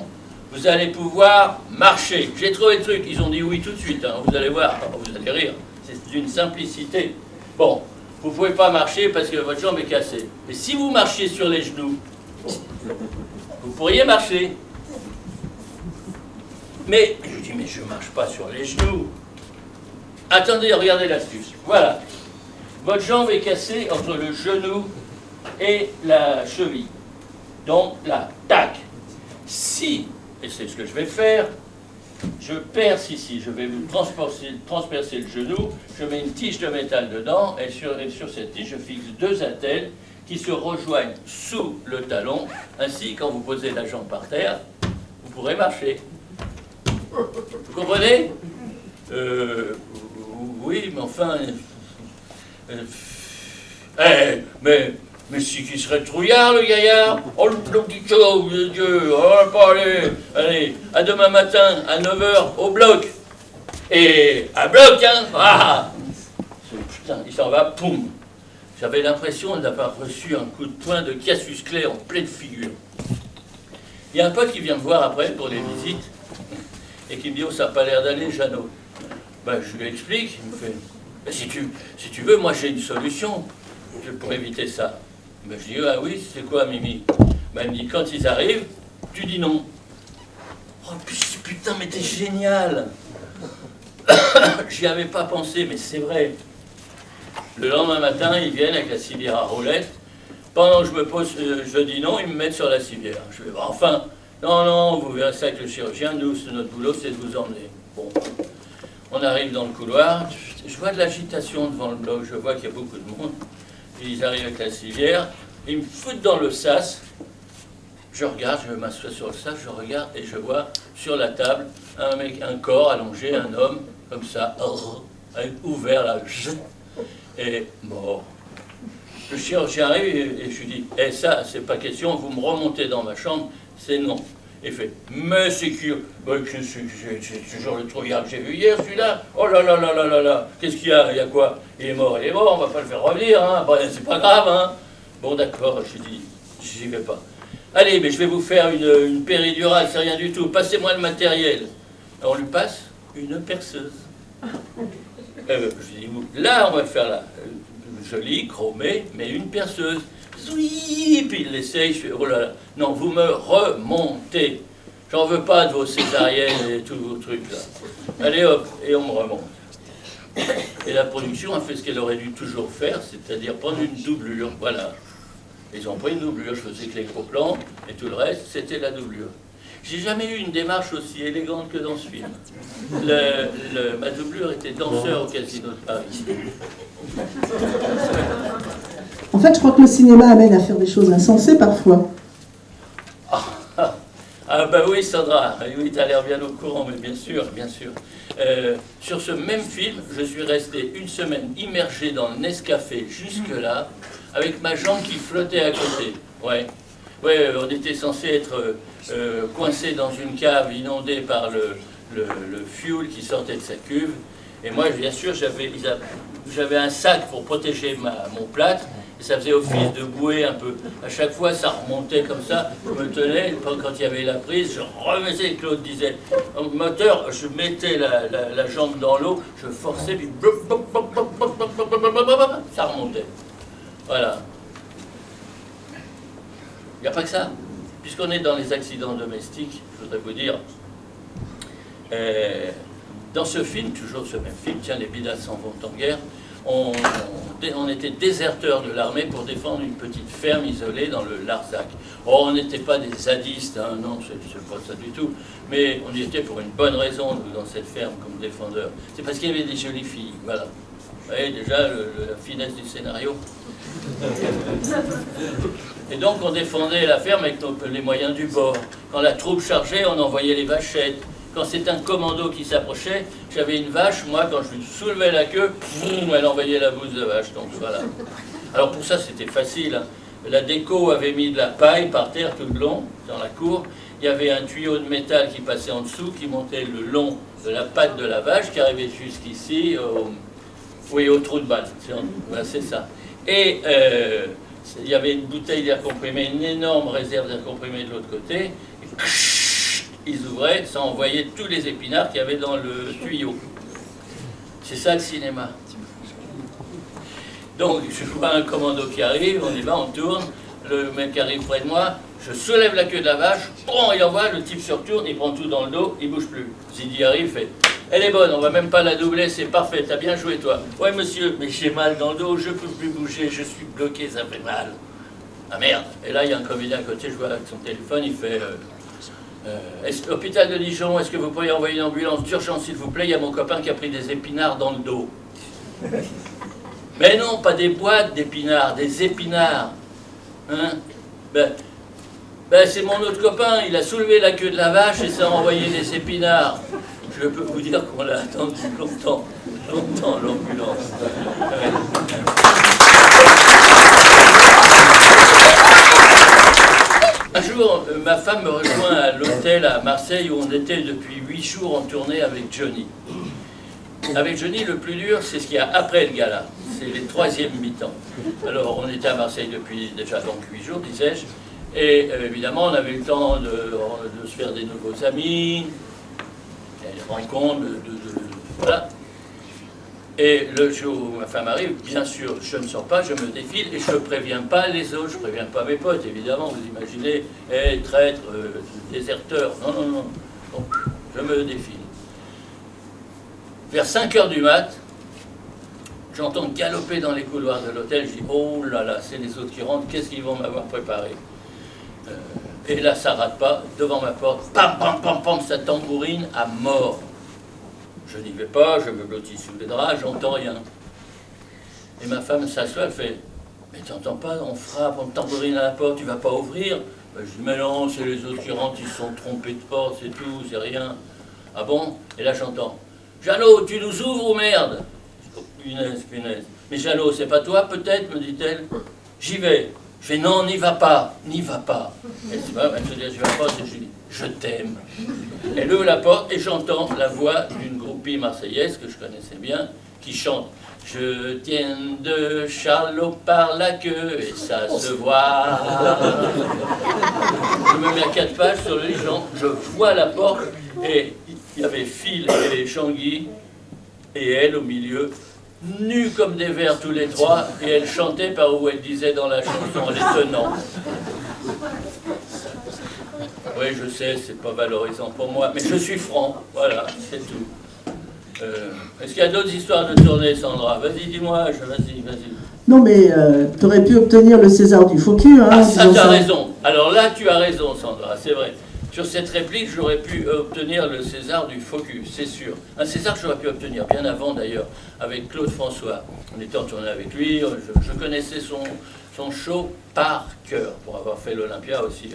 Speaker 1: vous allez pouvoir marcher. J'ai trouvé le truc, ils ont dit oui tout de suite, hein. Vous allez voir, vous allez rire. C'est d'une simplicité. Bon. Vous ne pouvez pas marcher parce que votre jambe est cassée. Mais si vous marchiez sur les genoux, vous pourriez marcher. Mais, je dis, mais je ne marche pas sur les genoux. Attendez, regardez l'astuce. Voilà. Votre jambe est cassée entre le genou et la cheville. Donc là, tac. Si, et c'est ce que je vais faire, je perce ici, je vais vous transpercer le genou, je mets une tige de métal dedans, et sur cette tige, je fixe 2 attelles qui se rejoignent sous le talon. Ainsi, quand vous posez la jambe par terre, vous pourrez marcher. Vous comprenez? Oui, mais enfin... Mais si qui serait trouillard, le gaillard. Oh, le petit chauve, Dieu, oh, pas aller. Allez, à demain matin, à 9h, au bloc. Et à bloc, hein. Ah. Putain, il s'en va, poum. J'avais l'impression d'avoir reçu un coup de poing de Cassius Clay en pleine figure. Il y a un pote qui vient me voir après pour les visites et qui me dit « Oh, ça n'a pas l'air d'aller, Jeannot. » Ben, je lui explique, il me fait « Si tu veux, moi j'ai une solution pour éviter ça. » Ben, je dis « Ah oui, c'est quoi, Mimi ?» Ben, il me dit « Quand ils arrivent, tu dis non. » Oh putain, mais t'es génial. J'y avais pas pensé, mais c'est vrai. Le lendemain matin, ils viennent avec la civière à roulettes. Pendant que je me pose, je dis non, ils me mettent sur la civière. Je vais enfin, non, vous verrez ça avec le chirurgien, nous, notre boulot, c'est de vous emmener. Bon, on arrive dans le couloir, je vois de l'agitation devant le bloc, je vois qu'il y a beaucoup de monde. Ils arrivent avec la civière, ils me foutent dans le sas. Je regarde, je m'assois sur le sas, je regarde et je vois sur la table un corps allongé, un homme, comme ça, ouvert là. Et bon, le chirurgien arrive et je lui dis, ça, c'est pas question, vous me remontez dans ma chambre, c'est non. Il fait, mais c'est toujours le trouillard que j'ai vu hier, celui-là. Oh là là là là là là, qu'est-ce qu'il y a? Il y a quoi? Il est mort, on va pas le faire revenir, hein. Bon, c'est pas grave, hein. Bon, d'accord, je dis, j'y vais pas. Allez, mais je vais vous faire une péridurale, c'est rien du tout. Passez-moi le matériel. Alors, on lui passe une perceuse. Je dis, là, on va le faire là. Joli, chromé, mais une perceuse. Oui, puis il l'essaye, je fais, oh là là, non, vous me remontez. J'en veux pas de vos césariennes et tous vos trucs là. Allez hop, et on me remonte. Et la production a fait ce qu'elle aurait dû toujours faire, c'est-à-dire prendre une doublure, voilà. Ils ont pris une doublure, je faisais que les gros plans, et tout le reste, c'était la doublure. J'ai jamais eu une démarche aussi élégante que dans ce film. Ma doublure était danseur au Casino de Paris.
Speaker 2: En fait, je crois que le cinéma amène à faire des choses insensées parfois.
Speaker 1: Ah bah oui, Sandra, oui, tu as l'air bien au courant, mais bien sûr, bien sûr. Sur ce même film, je suis resté une semaine immergé dans le Nescafé jusque-là, avec ma jambe qui flottait à côté. Ouais, on était censé être coincé dans une cave inondée par le fuel qui sortait de sa cuve. Et moi, bien sûr, j'avais un sac pour protéger mon plâtre. Et ça faisait office de bouée un peu. À chaque fois, ça remontait comme ça. Je me tenais, quand il y avait la prise, je remettais, Claude disait, en moteur, je mettais la jambe dans l'eau, je forçais, puis ça remontait. Voilà. Il n'y a pas que ça. Puisqu'on est dans les accidents domestiques, je voudrais vous dire, dans ce film, toujours ce même film, tiens, les bidas s'en vont en guerre, on était déserteurs de l'armée pour défendre une petite ferme isolée dans le Larzac. Oh, on n'était pas des zadistes, hein, non, c'est pas ça du tout, mais on y était pour une bonne raison, nous, dans cette ferme, comme défendeurs. C'est parce qu'il y avait des jolies filles, voilà. Vous voyez déjà la finesse du scénario. Et donc on défendait la ferme avec les moyens du bord. Quand la troupe chargeait, on envoyait les vachettes. Quand c'est un commando qui s'approchait, j'avais une vache, moi, quand je lui soulevais la queue, elle envoyait la bouse de vache. Donc voilà. Alors pour ça, c'était facile. Hein. La déco avait mis de la paille par terre tout le long, dans la cour. Il y avait un tuyau de métal qui passait en dessous, qui montait le long de la patte de la vache, qui arrivait jusqu'ici, au trou de balle. Voilà, c'est ça. Et il y avait une bouteille d'air comprimé, une énorme réserve d'air comprimé de l'autre côté. Ils ouvraient, ça envoyait tous les épinards qu'il y avait dans le tuyau. C'est ça le cinéma. Donc je vois un commando qui arrive, on y va, on tourne, le mec qui arrive près de moi, je soulève la queue de la vache, bon, il envoie, le type se retourne, il prend tout dans le dos, il bouge plus. Zidi arrive, fait, elle est bonne, on va même pas la doubler, c'est parfait, t'as bien joué toi. Ouais monsieur, mais j'ai mal dans le dos, je peux plus bouger, je suis bloqué, ça fait mal. Ah merde. Et là il y a un comédien à côté, je vois avec son téléphone, il fait... hôpital de Dijon, est-ce que vous pourriez envoyer une ambulance d'urgence s'il vous plaît? Il y a mon copain qui a pris des épinards dans le dos. Mais non, pas des boîtes d'épinards, des épinards. Hein? C'est mon autre copain, il a soulevé la queue de la vache et ça a envoyé des épinards. Je peux vous dire qu'on l'a attendu longtemps, l'ambulance. Un jour, ma femme me rejoint à l'hôtel à Marseille où on était depuis 8 jours en tournée avec Johnny. Avec Johnny, le plus dur, c'est ce qu'il y a après le gala. C'est les troisièmes mi-temps. Alors, on était à Marseille depuis déjà donc 8 jours, disais-je. Et évidemment, on avait eu le temps de se faire des nouveaux amis, des rencontres, voilà. Et le jour où ma femme arrive, bien sûr, je ne sors pas, je me défile et je ne préviens pas les autres, je ne préviens pas mes potes, évidemment, vous imaginez, traître, déserteur, non. Donc, je me défile. Vers 5 h du mat', j'entends galoper dans les couloirs de l'hôtel, je dis, oh là là, c'est les autres qui rentrent, qu'est-ce qu'ils vont m'avoir préparé? Et là, ça rate pas, devant ma porte, pam, pam, pam, pam, ça tambourine à mort. Je n'y vais pas, je me blottis sous les draps, j'entends rien. Et ma femme s'assoit, elle fait, mais t'entends pas, on frappe, on tambourine à la porte, tu vas pas ouvrir? Je dis, mais non, c'est les autres qui rentrent, ils se sont trompés de porte, c'est tout, c'est rien. Ah bon? Et là j'entends, Jeannot, tu nous ouvres ou merde? Oh, punaise. Mais Jeannot, c'est pas toi peut-être, me dit-elle. J'y vais. Je fais non, n'y va pas, n'y va pas. Elle dit, bah, elle se dit, je vais pas, je dis, je t'aime. Elle ouvre la porte et j'entends la voix d'une groupie marseillaise que je connaissais bien, qui chante. Je tiens de Charlot par la queue et ça se voit. Je me mets à 4 pages sur le lit, je vois la porte et il y avait Phil et Jean-Guy et elle au milieu, nus comme des vers tous les trois, et elle chantait par où elle disait dans la chanson en les tenant. Oui, je sais, c'est pas valorisant pour moi, mais je suis franc, voilà, c'est tout. Est-ce qu'il y a d'autres histoires de tournée, Sandra? Vas-y, dis-moi, vas-y.
Speaker 2: Non, mais tu aurais pu obtenir le César du Faux cul, hein.
Speaker 1: Ah, ça, tu as raison. Alors là, tu as raison, Sandra, c'est vrai. Sur cette réplique, j'aurais pu obtenir le César du Faux cul, c'est sûr. Un César que j'aurais pu obtenir bien avant, d'ailleurs, avec Claude François. On était en tournée avec lui, je connaissais son show par cœur, pour avoir fait l'Olympia aussi.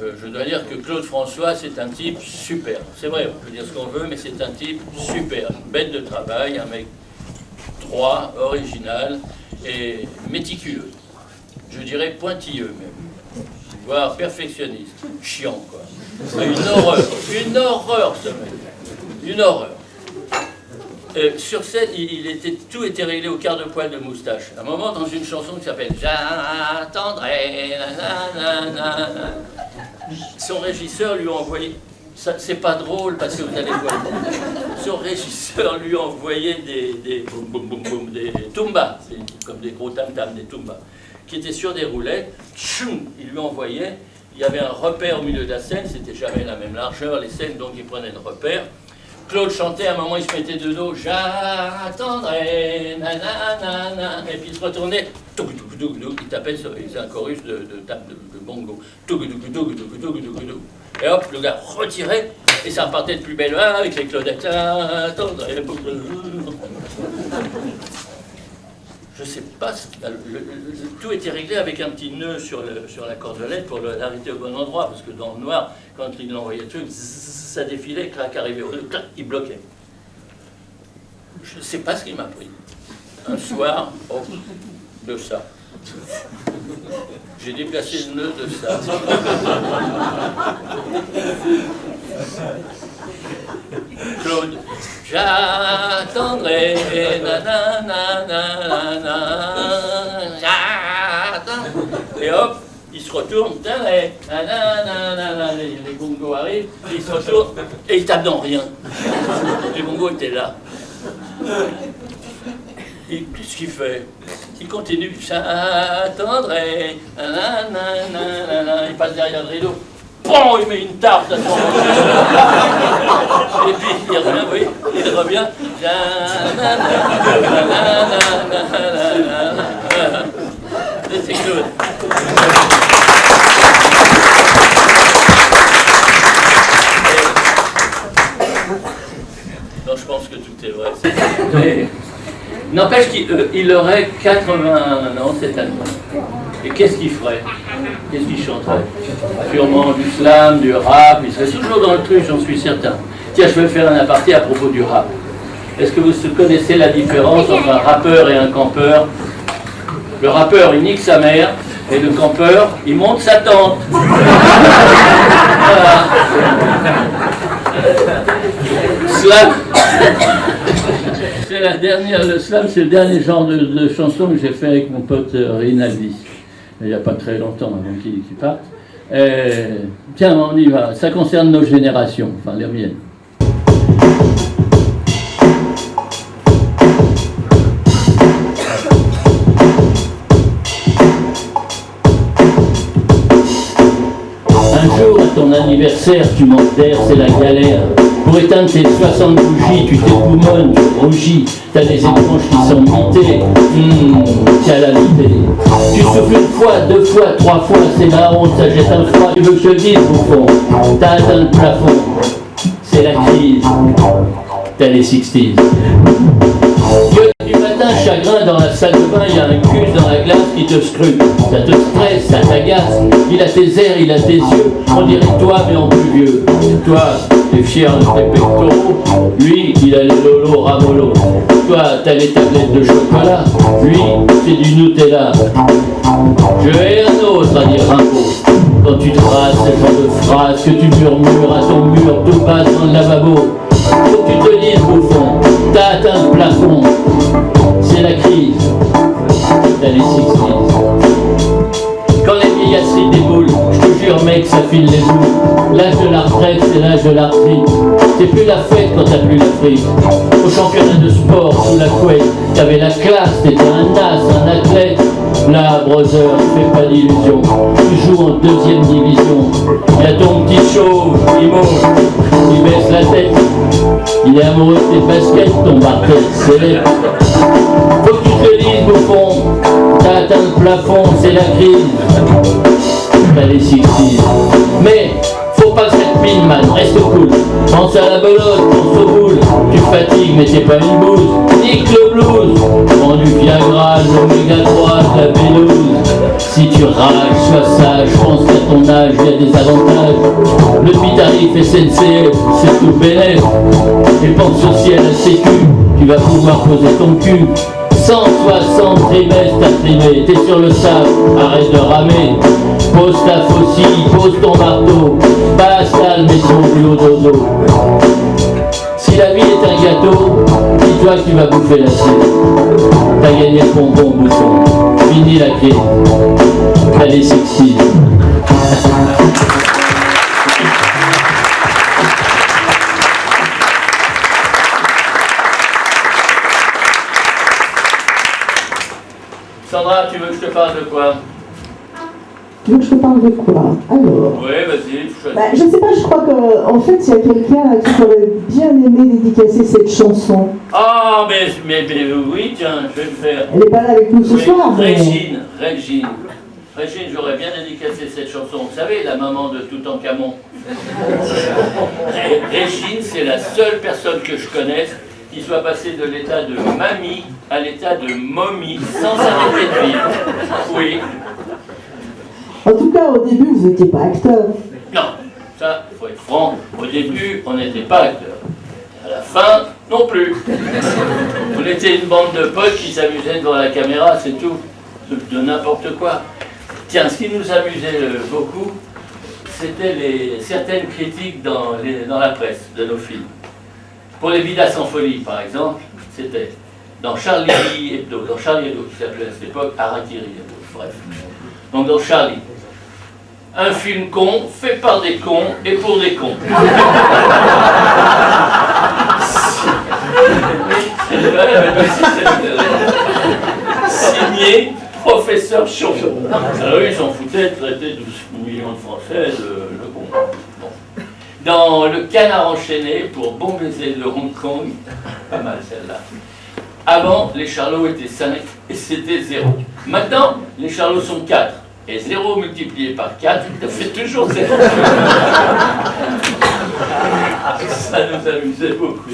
Speaker 1: Je dois dire que Claude François, c'est un type super. C'est vrai, on peut dire ce qu'on veut, mais c'est un type super. Une bête de travail, un mec droit, original et méticuleux. Je dirais pointilleux même. Voire perfectionniste. Chiant, quoi. Une horreur, ce mec. Une horreur. Sur scène, tout était réglé au quart de poil de moustache. À un moment, dans une chanson qui s'appelle « J'attendrai », son régisseur lui a envoyé, c'est pas drôle parce que vous allez voir, son régisseur lui a envoyé des tumbas, comme des gros tam-tams, des tumbas, qui étaient sur des roulettes. Tchoum, il lui envoyait, il y avait un repère au milieu de la scène, c'était jamais la même largeur, les scènes, donc il prenait le repère. Claude chantait, à un moment il se mettait de dos, j'attendrai, nanana, et puis il se retournait, il tapait sur, il faisait un chorus de bongo, et hop, le gars retirait, et ça repartait de plus belle, avec les Claudettes, j'attendrai. Je sais pas, tout était réglé avec un petit nœud sur la cordelette pour l'arrêter au bon endroit, parce que dans le noir, quand il l'envoyait le truc, ça défilait, clac, arrivé au nœud, clac, il bloquait. Je ne sais pas ce qu'il m'a pris. Un soir, oh, de ça. J'ai déplacé le nœud de ça. Claude, j'attendrai, nanana, j'attends. Et hop, il se retourne, nanana, les bongos arrivent, il se retourne et il tape dans rien. Les bongos étaient là. Et qu'est-ce qu'il fait? Il continue, j'attendrai, nanana, il passe derrière le rideau. Bon, il met une tarte à son et puis il revient, oui, il revient. C'est Claude. Donc je pense que tout est vrai. Mais n'empêche qu'il aurait 81 ans cette année. Et qu'est-ce qu'il ferait? Qu'est-ce qu'il chanterait? Sûrement du slam, du rap, il serait toujours dans le truc, j'en suis certain. Tiens, je vais faire un aparté à propos du rap. Est-ce que vous connaissez la différence entre un rappeur et un campeur? Le rappeur, il nique sa mère, et le campeur, il monte sa tante. Voilà. Slam. C'est la dernière, le slam, c'est le dernier genre de chanson que j'ai fait avec mon pote Rinaldi. Il n'y a pas très longtemps avant qu'il parte. Tiens, on y va. Ça concerne nos générations, enfin les miennes. Un jour, à ton anniversaire, tu manques d'air, c'est la galère. Pour éteindre tes 60 bougies, tu t'époumones, tu rougis. T'as des éponges qui sont mitées. Calamité. Tu souffles une fois, 2 fois, 3 fois, c'est marrant, ça jette un froid. Tu veux que je te le dise, bouffon? T'as atteint le plafond. C'est la crise. T'as les 60s. Gueule du matin, chagrin, dans la salle de bain, il y a un cul dans la glace qui te scrute. Ça te stresse, ça t'agace. Il a tes airs, il a tes yeux. On dirait toi, mais en plus vieux. Toi, t'es fier de tes pectoraux. Lui, il a les lolos ramolo. Toi, t'as les tablettes de chocolat. Lui, c'est du Nutella. Je hais un autre, à dire Rimbaud. Quand tu traces ce genre de phrases que tu murmures à ton mur tout bas dans le lavabo. Faut que tu te dises, bouffon, t'as atteint le plafond. C'est la crise. T'as les 60s. Quand les vieillasseries déboulent, je te jure mec, ça file les boules. L'âge de la retraite, c'est l'âge de l'arthrite. C'est plus la fête quand t'as plus la frite. Au championnat de sport, sous la couette, t'avais la classe, t'étais un as, un athlète. Là, brother, fais pas d'illusions. Tu joues en 2e division. Y'a ton petit chauve, Imo, il baisse la tête. Il est amoureux de tes baskets, ton Bartel célèbre. Faut que tu te dises, bouffon, t'as atteint le plafond, c'est la crise. T'as les 60s. Mais, faut pas que ça te mine, man, reste cool. Pense à la belote, pense au boule. Tu fatigues, mais t'es pas une bouse. Nique le blues. Prends du Viagra, l'oméga 3, la B12. Si tu rages, sois sage, pense qu'à ton âge, il y a des avantages. Le tarif SNCF, c'est tout bénef. Dépenses sociales à sécu, tu vas pouvoir poser ton cul. 160 trimestres à trimer, t'es sur le sable, arrête de ramer. Pose ta faucille, pose ton marteau, passe là le métro du haut dodo. Si la vie est un gâteau, dis-toi que tu vas bouffer la cible. T'as gagné le bonbon, bouffon, fini la crise, t'as les 60s. Sandra, tu veux que je te parle de quoi?
Speaker 2: Tu veux que je te parle de quoi? Alors.
Speaker 1: Oui, vas-y,
Speaker 2: je sais pas, je crois qu'en fait, il y a quelqu'un qui aurait bien aimé dédicacer cette chanson.
Speaker 1: Ah, mais oui, tiens, je vais le faire.
Speaker 2: Elle n'est pas là avec nous ce soir.
Speaker 1: Régine, j'aurais bien dédicacé cette chanson. Vous savez, la maman de Toutankhamon. Régine, c'est la seule personne que je connaisse qui soit passée de l'état de mamie à l'état de momie sans arrêter de vivre. Oui.
Speaker 2: En tout cas, au début, vous n'étiez pas acteur.
Speaker 1: Non, ça, il faut être franc. Au début, on n'était pas acteur. À la fin, non plus. On était une bande de potes qui s'amusaient devant la caméra, c'est tout. De n'importe quoi. Tiens, ce qui nous amusait beaucoup, c'était certaines critiques dans la presse de nos films. Pour les Vidas en folie, par exemple, c'était dans Charlie Hebdo, qui s'appelait à cette époque Harakiri Hebdo, bref. Donc dans Charlie, un film con, fait par des cons et pour des cons. Signé Professeur Chon. Alors eux, ils s'en foutaient de traiter 12 millions de Français le con. Bon. Dans Le Canard enchaîné pour Bon baiser de Hong Kong, pas mal celle-là. Avant, les Charlots étaient 5 et c'était 0. Maintenant, les Charlots sont 4. Et 0 multiplié par 4, ça fait toujours 0. Ça nous amusait beaucoup.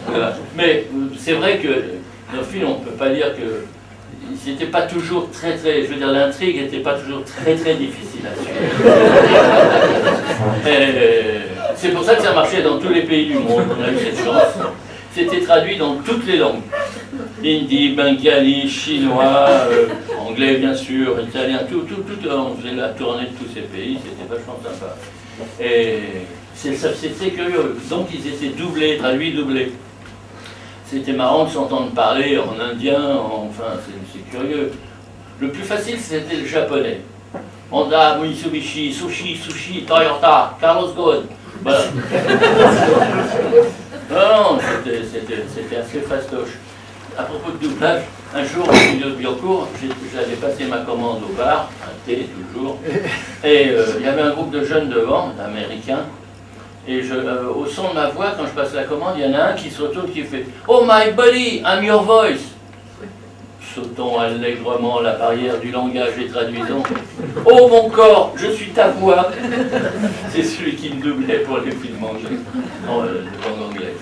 Speaker 1: Voilà. Mais c'est vrai que nos films, on ne peut pas dire que c'était pas toujours très, je veux dire, l'intrigue n'était pas toujours très difficile à suivre. C'est pour ça que ça marchait dans tous les pays du monde, on a eu cette chance. C'était traduit dans toutes les langues. Hindi, bengali, chinois, anglais bien sûr, italien, tout, on faisait la tournée de tous ces pays, c'était vachement sympa. Et c'était curieux, donc ils étaient doublés, traduits, doublés. C'était marrant de s'entendre parler en indien, enfin c'est curieux. Le plus facile c'était le japonais. Honda, Mitsubishi, Sushi, Toyota, Carlos Ghosn. Voilà. Non, c'était assez fastoche. À propos de doublage, un jour, au milieu de Biancourt, j'avais passé ma commande au bar, un thé toujours, et il y avait un groupe de jeunes devant, d'Américains, et au son de ma voix, quand je passe la commande, il y en a un qui se retourne qui fait « Oh my buddy, I'm your voice !» Sautons allègrement la barrière du langage et traduisons « Oh mon corps, je suis ta voix !» C'est celui qui me doublait pour les films anglais, en langue anglaise.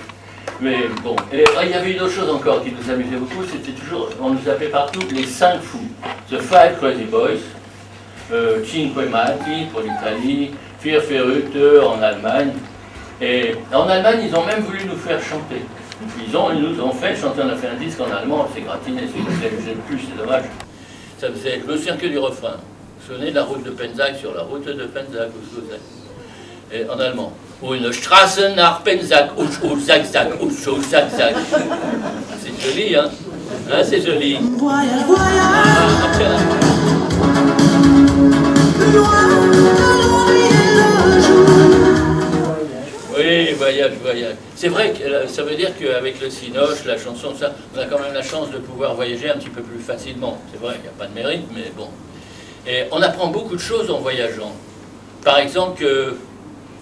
Speaker 1: Mais bon, et il y avait une autre chose encore qui nous amusait beaucoup, c'était toujours, on nous appelait partout les 5 fous. The Five Crazy Boys, Cinque Matti pour l'Italie, Vier Verrückte en Allemagne. Et en Allemagne, ils ont même voulu nous faire chanter. Ils nous ont fait chanter, on a fait un disque en allemand, c'est gratiné, c'est plus, c'est dommage. Ça faisait, je me souviens que du refrain. Vous vous souvenez de la route de Penzac, sur la route de Penzac, et en allemand. Une Straße nach Penzac, zack zack, zack zack. C'est joli, hein? Hein, c'est joli.
Speaker 3: Voyage, voyage.
Speaker 1: Oui, voyage, voyage. C'est vrai que ça veut dire qu'avec le cinoche, la chanson, ça, on a quand même la chance de pouvoir voyager un petit peu plus facilement. C'est vrai qu'il n'y a pas de mérite, mais bon. Et on apprend beaucoup de choses en voyageant. Par exemple,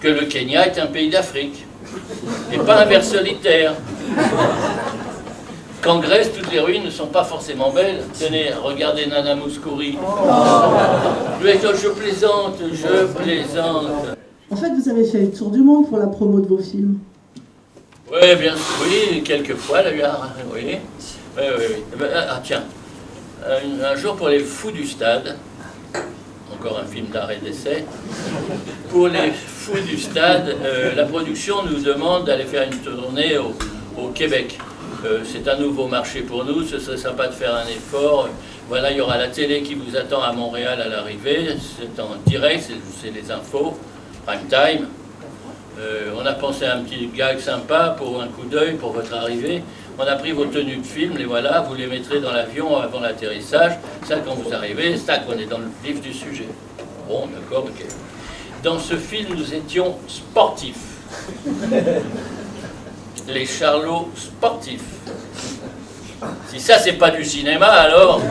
Speaker 1: que le Kenya est un pays d'Afrique, et pas un ver solitaire. Qu'en Grèce, toutes les ruines ne sont pas forcément belles. Tenez, regardez Nana Mouskouri. Je plaisante, je plaisante.
Speaker 2: En fait, vous avez fait le tour du monde pour la promo de vos films.
Speaker 1: Oui, bien sûr, oui, quelques fois, là, oui. Ah, tiens, un jour pour les Fous du Stade, encore un film d'art et d'essai, pour les Fous du Stade, la production nous demande d'aller faire une tournée au Québec. C'est un nouveau marché pour nous, ce serait sympa de faire un effort. Voilà, il y aura la télé qui vous attend à Montréal à l'arrivée, c'est en direct, c'est les infos, prime time. On a pensé à un petit gag sympa pour un coup d'œil pour votre arrivée. On a pris vos tenues de film, les voilà, vous les mettrez dans l'avion avant l'atterrissage. Ça, quand vous arrivez, c'est on est dans le vif du sujet. Bon, d'accord, ok. Dans ce film, nous étions sportifs. Les charlots sportifs. Si ça, c'est pas du cinéma, alors...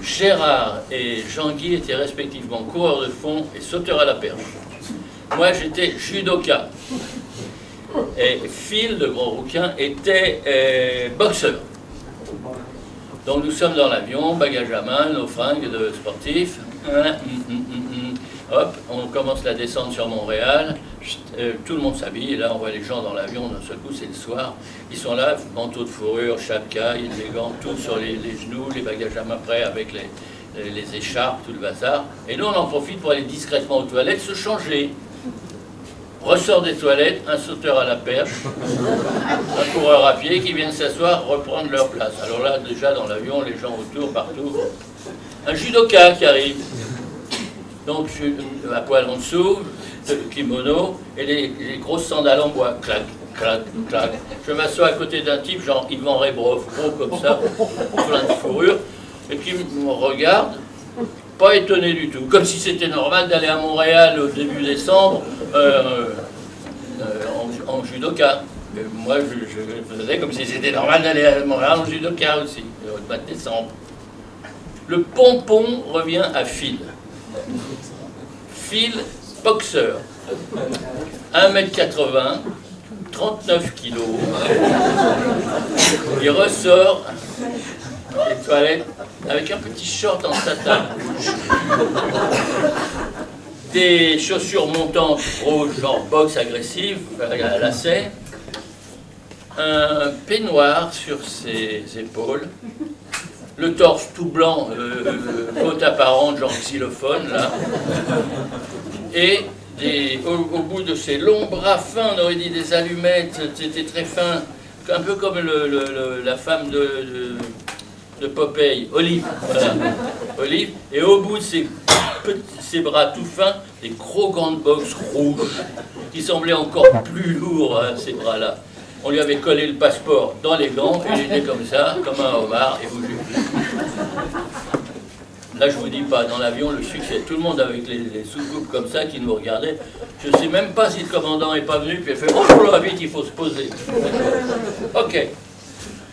Speaker 1: Gérard et Jean-Guy étaient respectivement coureurs de fond et sauteurs à la perche. Moi, j'étais judoka. Et Phil, le gros rouquin, était boxeur. Donc nous sommes dans l'avion, bagages à main, nos fringues de sportifs. Hop, on commence la descente sur Montréal. Tout le monde s'habille, et là on voit les gens dans l'avion, d'un seul coup c'est le soir. Ils sont là, manteau de fourrure, chapka, les gants, tout sur les genoux, les bagages à main prêts avec les écharpes, tout le bazar. Et nous on en profite pour aller discrètement aux toilettes, se changer. Ressort des toilettes, un sauteur à la perche, un coureur à pied qui viennent s'asseoir, reprendre leur place. Alors là, déjà dans l'avion, les gens autour, partout. Un judoka qui arrive. Donc, à poil en dessous, le kimono et les grosses sandales en bois. Clac, clac, clac. Je m'assois à côté d'un type, genre Yvan Rebrov, gros comme ça, plein de fourrure, et qui me regarde. Pas étonné du tout, comme si c'était normal d'aller à Montréal au début décembre en judoka. Et moi, je faisais comme si c'était normal d'aller à Montréal en judoka aussi, au mois de décembre. Le pompon revient à Phil. Phil, boxeur, 1m80, 39 kg. Il ressort des toilettes avec un petit short en satin rouge, des chaussures montantes rouges, genre boxe agressive, à lacets, un peignoir sur ses épaules, le torse tout blanc, côte apparente, genre xylophone, là, et au bout de ses longs bras fins, on aurait dit des allumettes, c'était très fin, un peu comme la femme de Popeye, Olive, voilà. Olive, et au bout de ses bras tout fins, des gros gants de boxe rouges, qui semblaient encore plus lourds, hein, ces bras-là. On lui avait collé le passeport dans les gants, et il était comme ça, comme un homard, et bougeait. Là, je vous dis pas, dans l'avion, le succès, tout le monde avec les sous-coupes comme ça qui nous regardait. Je sais même pas si le commandant est pas venu, puis il fait « Bonjour, là, vite, il faut se poser. » Ok.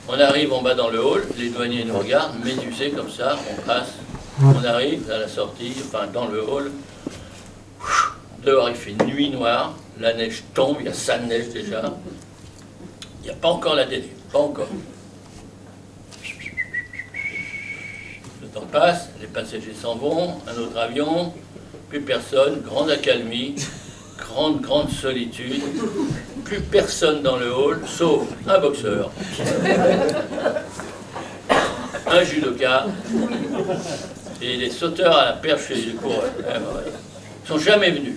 Speaker 1: On arrive en bas dans le hall, les douaniers nous regardent, médusés comme ça, on passe, on arrive à la sortie, enfin dans le hall. Dehors il fait nuit noire, la neige tombe, il y a ça de neige déjà. Il n'y a pas encore la télé, pas encore. Le temps passe, les passagers s'en vont, un autre avion, plus personne, grande accalmie, grande solitude. Plus personne dans le hall, sauf un boxeur, un judoka et des sauteurs à la perche et du coureur. Ils sont jamais venus.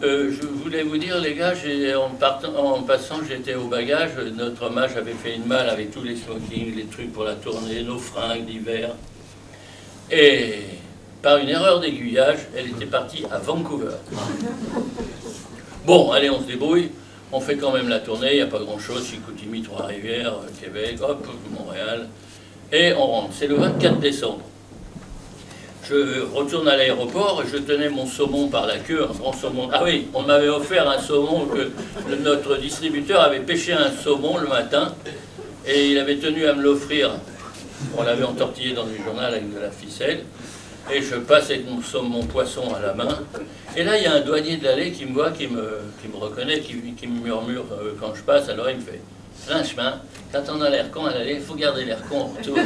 Speaker 1: Je voulais vous dire, les gars, en passant, j'étais au bagage. Notre hommage avait fait une malle avec tous les smokings, les trucs pour la tournée, nos fringues d'hiver. Et par une erreur d'aiguillage, elle était partie à Vancouver. Bon, allez, on se débrouille. On fait quand même la tournée, il n'y a pas grand-chose. Chicoutimi, Trois-Rivières, Québec, hop, Montréal. Et on rentre. C'est le 24 décembre. Je retourne à l'aéroport et je tenais mon saumon par la queue, un grand saumon. Ah oui, on m'avait offert un saumon que notre distributeur avait pêché un saumon le matin et il avait tenu à me l'offrir. On l'avait entortillé dans du journal avec de la ficelle. Et je passe avec mon poisson à la main. Et là, il y a un douanier de l'allée qui me voit, qui me reconnaît, qui me murmure quand je passe. Alors il me fait: Linchemin, quand on a l'air con à l'aller, il faut garder l'air con en retour.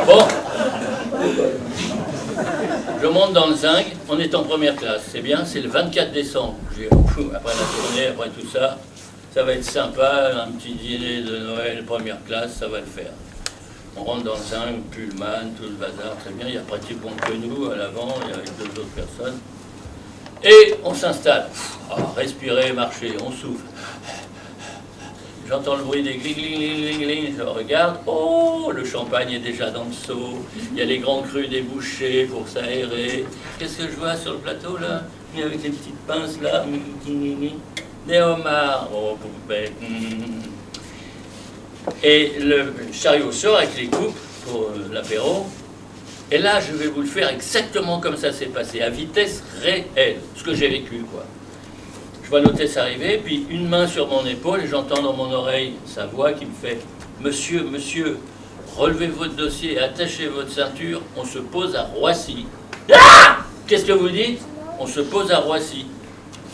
Speaker 1: Bon. Je monte dans le zinc, on est en première classe. C'est bien, c'est le 24 décembre. Après la tournée, après tout ça, ça va être sympa. Un petit dîner de Noël, première classe, ça va le faire. On rentre dans le zinc, Pullman, tout le bazar, très bien. Il y a pratiquement que nous à l'avant, il y a avec 2 autres personnes. Et on s'installe. Respirer, marcher, on souffle. J'entends le bruit des gling, je regarde. Oh, le champagne est déjà dans le seau. Il y a les grands crus débouchés pour s'aérer. Qu'est-ce que je vois sur le plateau là? Avec les petites pinces là. Des homards. Oh, poupée. Et le chariot sort avec les coupes pour l'apéro. Et là, je vais vous le faire exactement comme ça s'est passé, à vitesse réelle, ce que j'ai vécu, quoi. Je vois l'hôtesse arriver, puis une main sur mon épaule, et j'entends dans mon oreille sa voix qui me fait: Monsieur, monsieur, relevez votre dossier, attachez votre ceinture, on se pose à Roissy. Ah! Qu'est-ce que vous dites? On se pose à Roissy.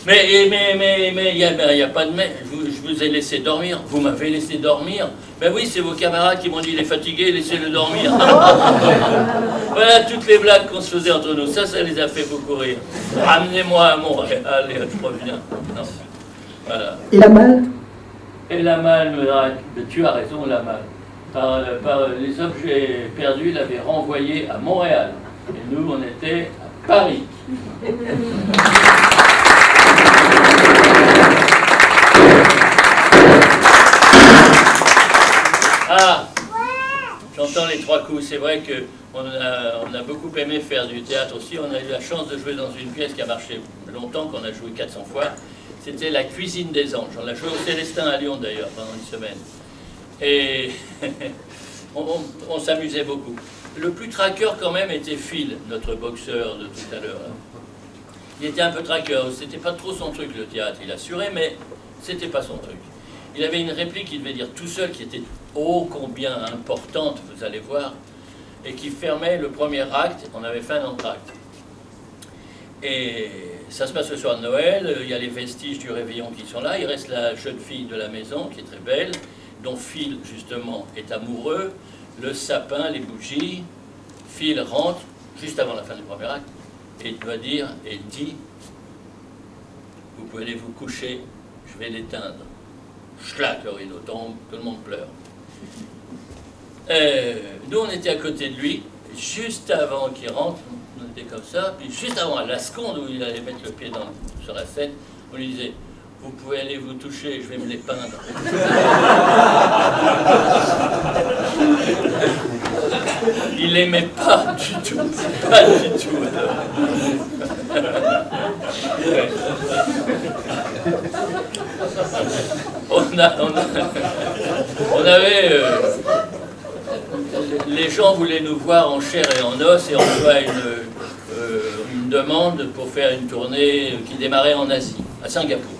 Speaker 1: Mais il n'y a pas de mais. Je vous ai laissé dormir. Vous m'avez laissé dormir. Ben oui, c'est vos camarades qui m'ont dit: il est fatigué, laissez-le dormir. Voilà toutes les blagues qu'on se faisait entre nous. Ça les a fait beaucoup rire. Ramenez-moi à Montréal. Allez, je reviens. Non. Voilà.
Speaker 2: Et la malle?
Speaker 1: Et la malle me drague. Tu as raison, la malle. Par les objets perdus, il l'avait renvoyé à Montréal. Et nous, on était à Paris. Ah, j'entends les 3 coups. C'est vrai qu'on a beaucoup aimé faire du théâtre aussi. On a eu la chance de jouer dans une pièce qui a marché longtemps, qu'on a joué 400 fois. C'était La Cuisine des Anges. On l'a joué au Célestin à Lyon d'ailleurs pendant une semaine. Et on s'amusait beaucoup. Le plus traqueur quand même était Phil, notre boxeur de tout à l'heure. Il était un peu traqueur. C'était pas trop son truc le théâtre. Il assurait, mais c'était pas son truc. Il avait une réplique qu'il devait dire tout seul, qui était ô combien importante, vous allez voir, et qui fermait le premier acte. On avait fait un entracte. Et ça se passe le soir de Noël, il y a les vestiges du réveillon qui sont là, il reste la jeune fille de la maison, qui est très belle, dont Phil, justement, est amoureux, le sapin, les bougies. Phil rentre, juste avant la fin du premier acte, et il dit, vous pouvez aller vous coucher, je vais l'éteindre. Schlac, le rideau tombe, tout le monde pleure. Nous, on était à côté de lui, juste avant qu'il rentre, on était comme ça, puis juste avant, à la seconde où il allait mettre le pied sur la scène, on lui disait: vous pouvez aller vous toucher, je vais me les peindre. Il n'aimait pas du tout, pas du tout. On avait... les gens voulaient nous voir en chair et en os et on reçoit une demande pour faire une tournée qui démarrait en Asie, à Singapour.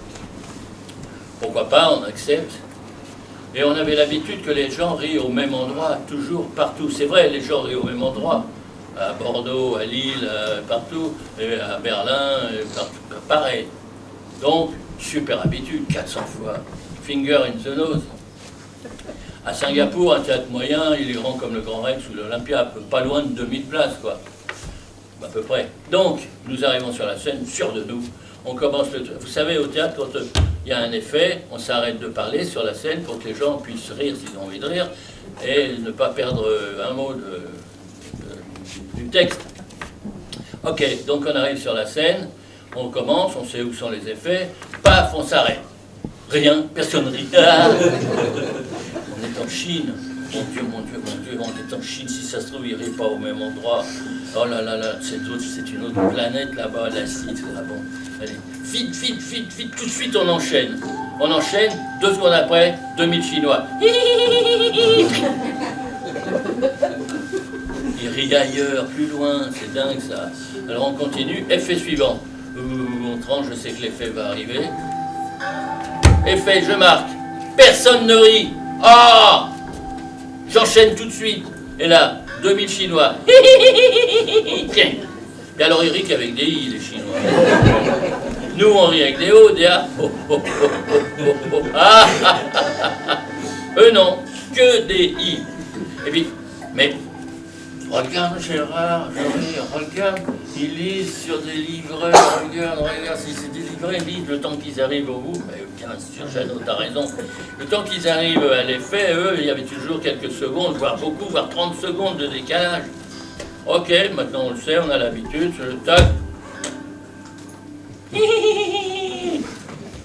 Speaker 1: Pourquoi pas, on accepte. Et on avait l'habitude que les gens rient au même endroit, toujours, partout. C'est vrai, les gens rient au même endroit. À Bordeaux, à Lille, partout, et à Berlin, partout, pareil. Donc, super habitude, 400 fois. Finger in the nose. À Singapour, un théâtre moyen, il est grand comme le Grand Rex ou l'Olympia, pas loin de 2000 places, quoi. à peu près. Donc, nous arrivons sur la scène, sûrs de nous. On commence le... Vous savez, au théâtre, quand il y a un effet, on s'arrête de parler sur la scène pour que les gens puissent rire s'ils ont envie de rire et ne pas perdre un mot du texte. Ok, donc on arrive sur la scène, on commence, on sait où sont les effets, paf, on s'arrête. Rien, personne ne rit. Ah on est en Chine. Mon Dieu, mon Dieu, mon Dieu, on est en Chine, si ça se trouve, il ne rit pas au même endroit. Oh là là là, c'est une autre planète là-bas, la Cite. Ah bon, allez, vite, vite, vite, vite, tout de suite on enchaîne. On enchaîne, 2 secondes après, 2000 Chinois. Il rit ailleurs, plus loin, c'est dingue ça. Alors on continue, effet suivant. On tranche, je sais que l'effet va arriver. Effet, je marque. Personne ne rit. Ah! J'enchaîne tout de suite. Et là, 2000 Chinois. Tiens. Et alors ils rient qu'avec des i, les Chinois. Nous, on rit avec des o, des a. Oh, oh, oh, oh, oh, oh. Ah, ah, ah, ah. Eux, non. Que des i. Et puis, mais... Regarde Gérard, regarde, ils lisent sur des livrets, regarde, si c'est des livrets, ils lisent le temps qu'ils arrivent au bout. Mais bien sûr, Jeannot, t'as raison. Le temps qu'ils arrivent à l'effet, eux, il y avait toujours quelques secondes, voire beaucoup, voire 30 secondes de décalage. Ok, maintenant on le sait, on a l'habitude, je le tac.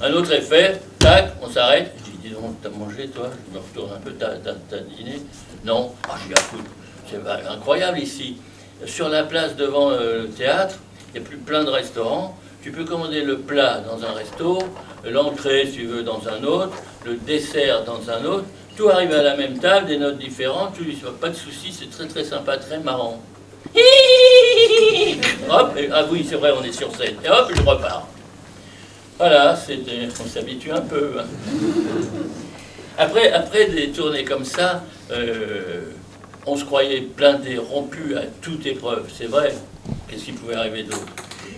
Speaker 1: Un autre effet, tac, on s'arrête. Je dis, dis donc, t'as mangé toi? Je me retourne un peu, t'as dîné? Non. Ah, je dis, écoute. C'est incroyable ici. Sur la place devant le théâtre, il y a plein de restaurants. Tu peux commander le plat dans un resto, l'entrée, si tu veux, dans un autre, le dessert dans un autre. Tout arrive à la même table, des notes différentes. Pas de soucis, c'est très très sympa, très marrant. Hop, ah oui, c'est vrai, on est sur scène. Et hop, je repars. Voilà, on s'habitue un peu. Hein. Après des tournées comme ça, on se croyait blindé, rompu à toute épreuve, c'est vrai. Qu'est-ce qui pouvait arriver d'autre?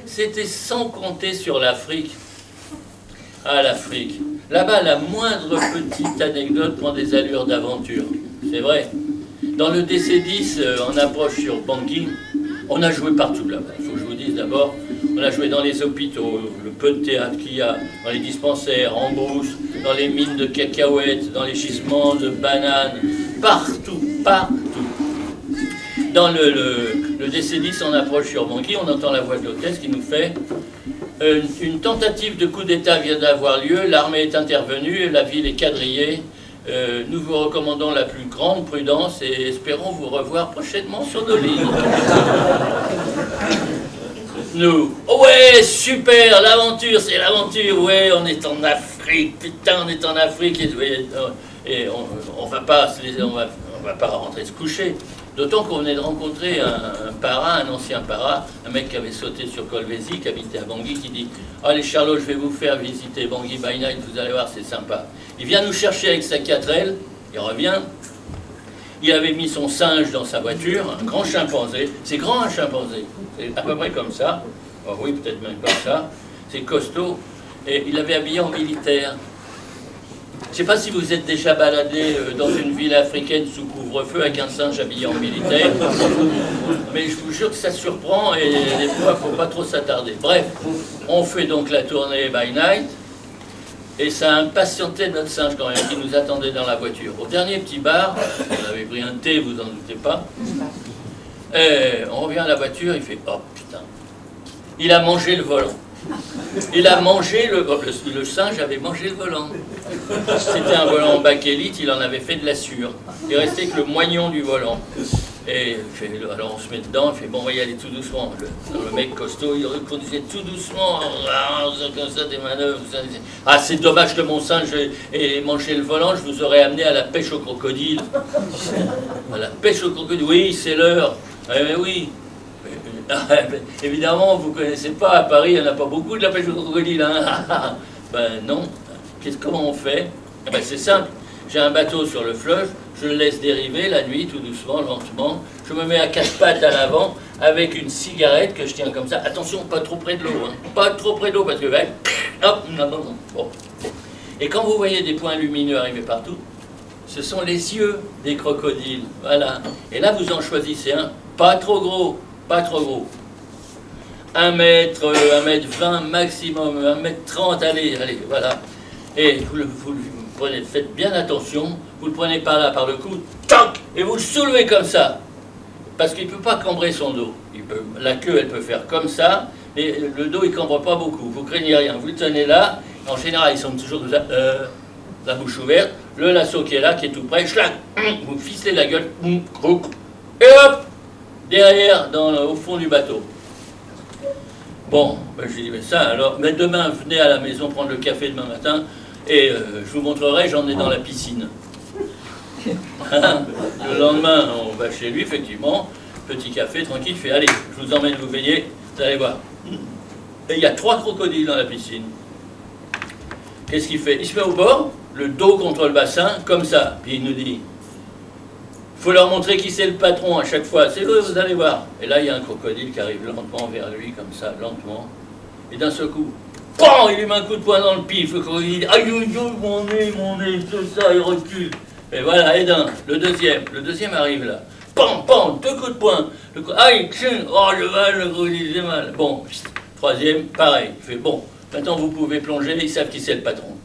Speaker 1: C'était sans compter sur l'Afrique. Ah, l'Afrique. Là-bas, la moindre petite anecdote prend des allures d'aventure. C'est vrai. Dans le DC10, en approche sur Bangui, on a joué partout là-bas. Il faut que je vous dise d'abord, on a joué dans les hôpitaux, le peu de théâtre qu'il y a, dans les dispensaires, en brousse, dans les mines de cacahuètes, dans les gisements de bananes, partout, partout. Dans le DC10 en approche sur Bangui, on entend la voix de l'hôtesse qui nous fait une tentative de coup d'État vient d'avoir lieu, l'armée est intervenue, la ville est quadrillée. Nous vous recommandons la plus grande prudence et espérons vous revoir prochainement sur nos lignes. Nous, oh ouais, super, l'aventure, c'est l'aventure, ouais, on est en Afrique, putain, on est en Afrique, et on va pas rentrer se coucher. D'autant qu'on venait de rencontrer un para, un ancien para, un mec qui avait sauté sur Kolwezi, qui habitait à Bangui, qui dit « Allez Charlot, je vais vous faire visiter Bangui by night, vous allez voir, c'est sympa. » Il vient nous chercher avec sa 4L, il revient, il avait mis son singe dans sa voiture, un grand chimpanzé, c'est grand un chimpanzé, c'est à peu près comme ça, oh, oui, peut-être même comme ça, c'est costaud, et il l'avait habillé en militaire. Je ne sais pas si vous êtes déjà baladé dans une ville africaine sous couvre-feu avec un singe habillé en militaire, mais je vous jure que ça surprend et des fois il ne faut pas trop s'attarder. Bref, on fait donc la tournée by night et ça a impatienté notre singe quand même qui nous attendait dans la voiture. Au dernier petit bar, on avait pris un thé, vous en doutez pas, et on revient à la voiture, il fait « Oh putain, il a mangé le volant ». Il a mangé le singe avait mangé le volant. C'était un volant en bakélite, il en avait fait de la sûre. Il restait que le moignon du volant. Et alors on se met dedans, il fait bon, on va y aller tout doucement. Le mec costaud, il reconduisait tout doucement, comme ça, des manœuvres. Ah, c'est dommage que mon singe ait mangé le volant, je vous aurais amené à la pêche au crocodile. À la pêche au crocodile, oui, c'est l'heure. Mais oui. Évidemment, vous ne connaissez pas, à Paris, il n'y en a pas beaucoup de la pêche au crocodile. Hein. Ben non. Comment on fait? Ben, c'est simple. J'ai un bateau sur le fleuve, je le laisse dériver la nuit, tout doucement, lentement. Je me mets à 4 pattes à l'avant avec une cigarette que je tiens comme ça. Attention, pas trop près de l'eau. Hein. Pas trop près de l'eau parce que... Hop, non. Bon. Et quand vous voyez des points lumineux arriver partout, ce sont les yeux des crocodiles. Voilà. Et là, vous en choisissez un. Pas trop gros. Pas trop gros. 1 mètre, 1 m 20 maximum, 1 m 30, allez, voilà. Et vous le prenez, faites bien attention, vous le prenez par là, par le cou, toc, et vous le soulevez comme ça. Parce qu'il ne peut pas cambrer son dos. La queue, elle peut faire comme ça, mais le dos, il ne cambre pas beaucoup. Vous craignez rien. Vous le tenez là. En général, ils sont toujours comme ça, la bouche ouverte. Le lasso qui est là, qui est tout près, schlac, vous ficelez la gueule, et hop, derrière, au fond du bateau. Bon, ben, je dis, mais ça, alors, mais demain, venez à la maison prendre le café demain matin, et je vous montrerai, j'en ai dans la piscine. Le lendemain, on va chez lui, effectivement, petit café, tranquille, il fait, allez, je vous emmène vous baigner, vous allez voir. Et il y a 3 crocodiles dans la piscine. Qu'est-ce qu'il fait? Il se met au bord, le dos contre le bassin, comme ça, puis il nous dit, il faut leur montrer qui c'est le patron à chaque fois, c'est eux, vous allez voir. Et là, il y a un crocodile qui arrive lentement vers lui, comme ça, lentement, et d'un seul coup, PAM, il lui met un coup de poing dans le pif, le crocodile dit, aïe, aïe, aïe, mon nez, tout ça, il recule. Et voilà, et le deuxième arrive là. Pam, pam, 2 coups de poing. Aïe, oh, j'ai mal, le crocodile, j'ai mal. Bon, 3e, pareil. Il fait, bon, maintenant vous pouvez plonger, ils savent qui c'est le patron.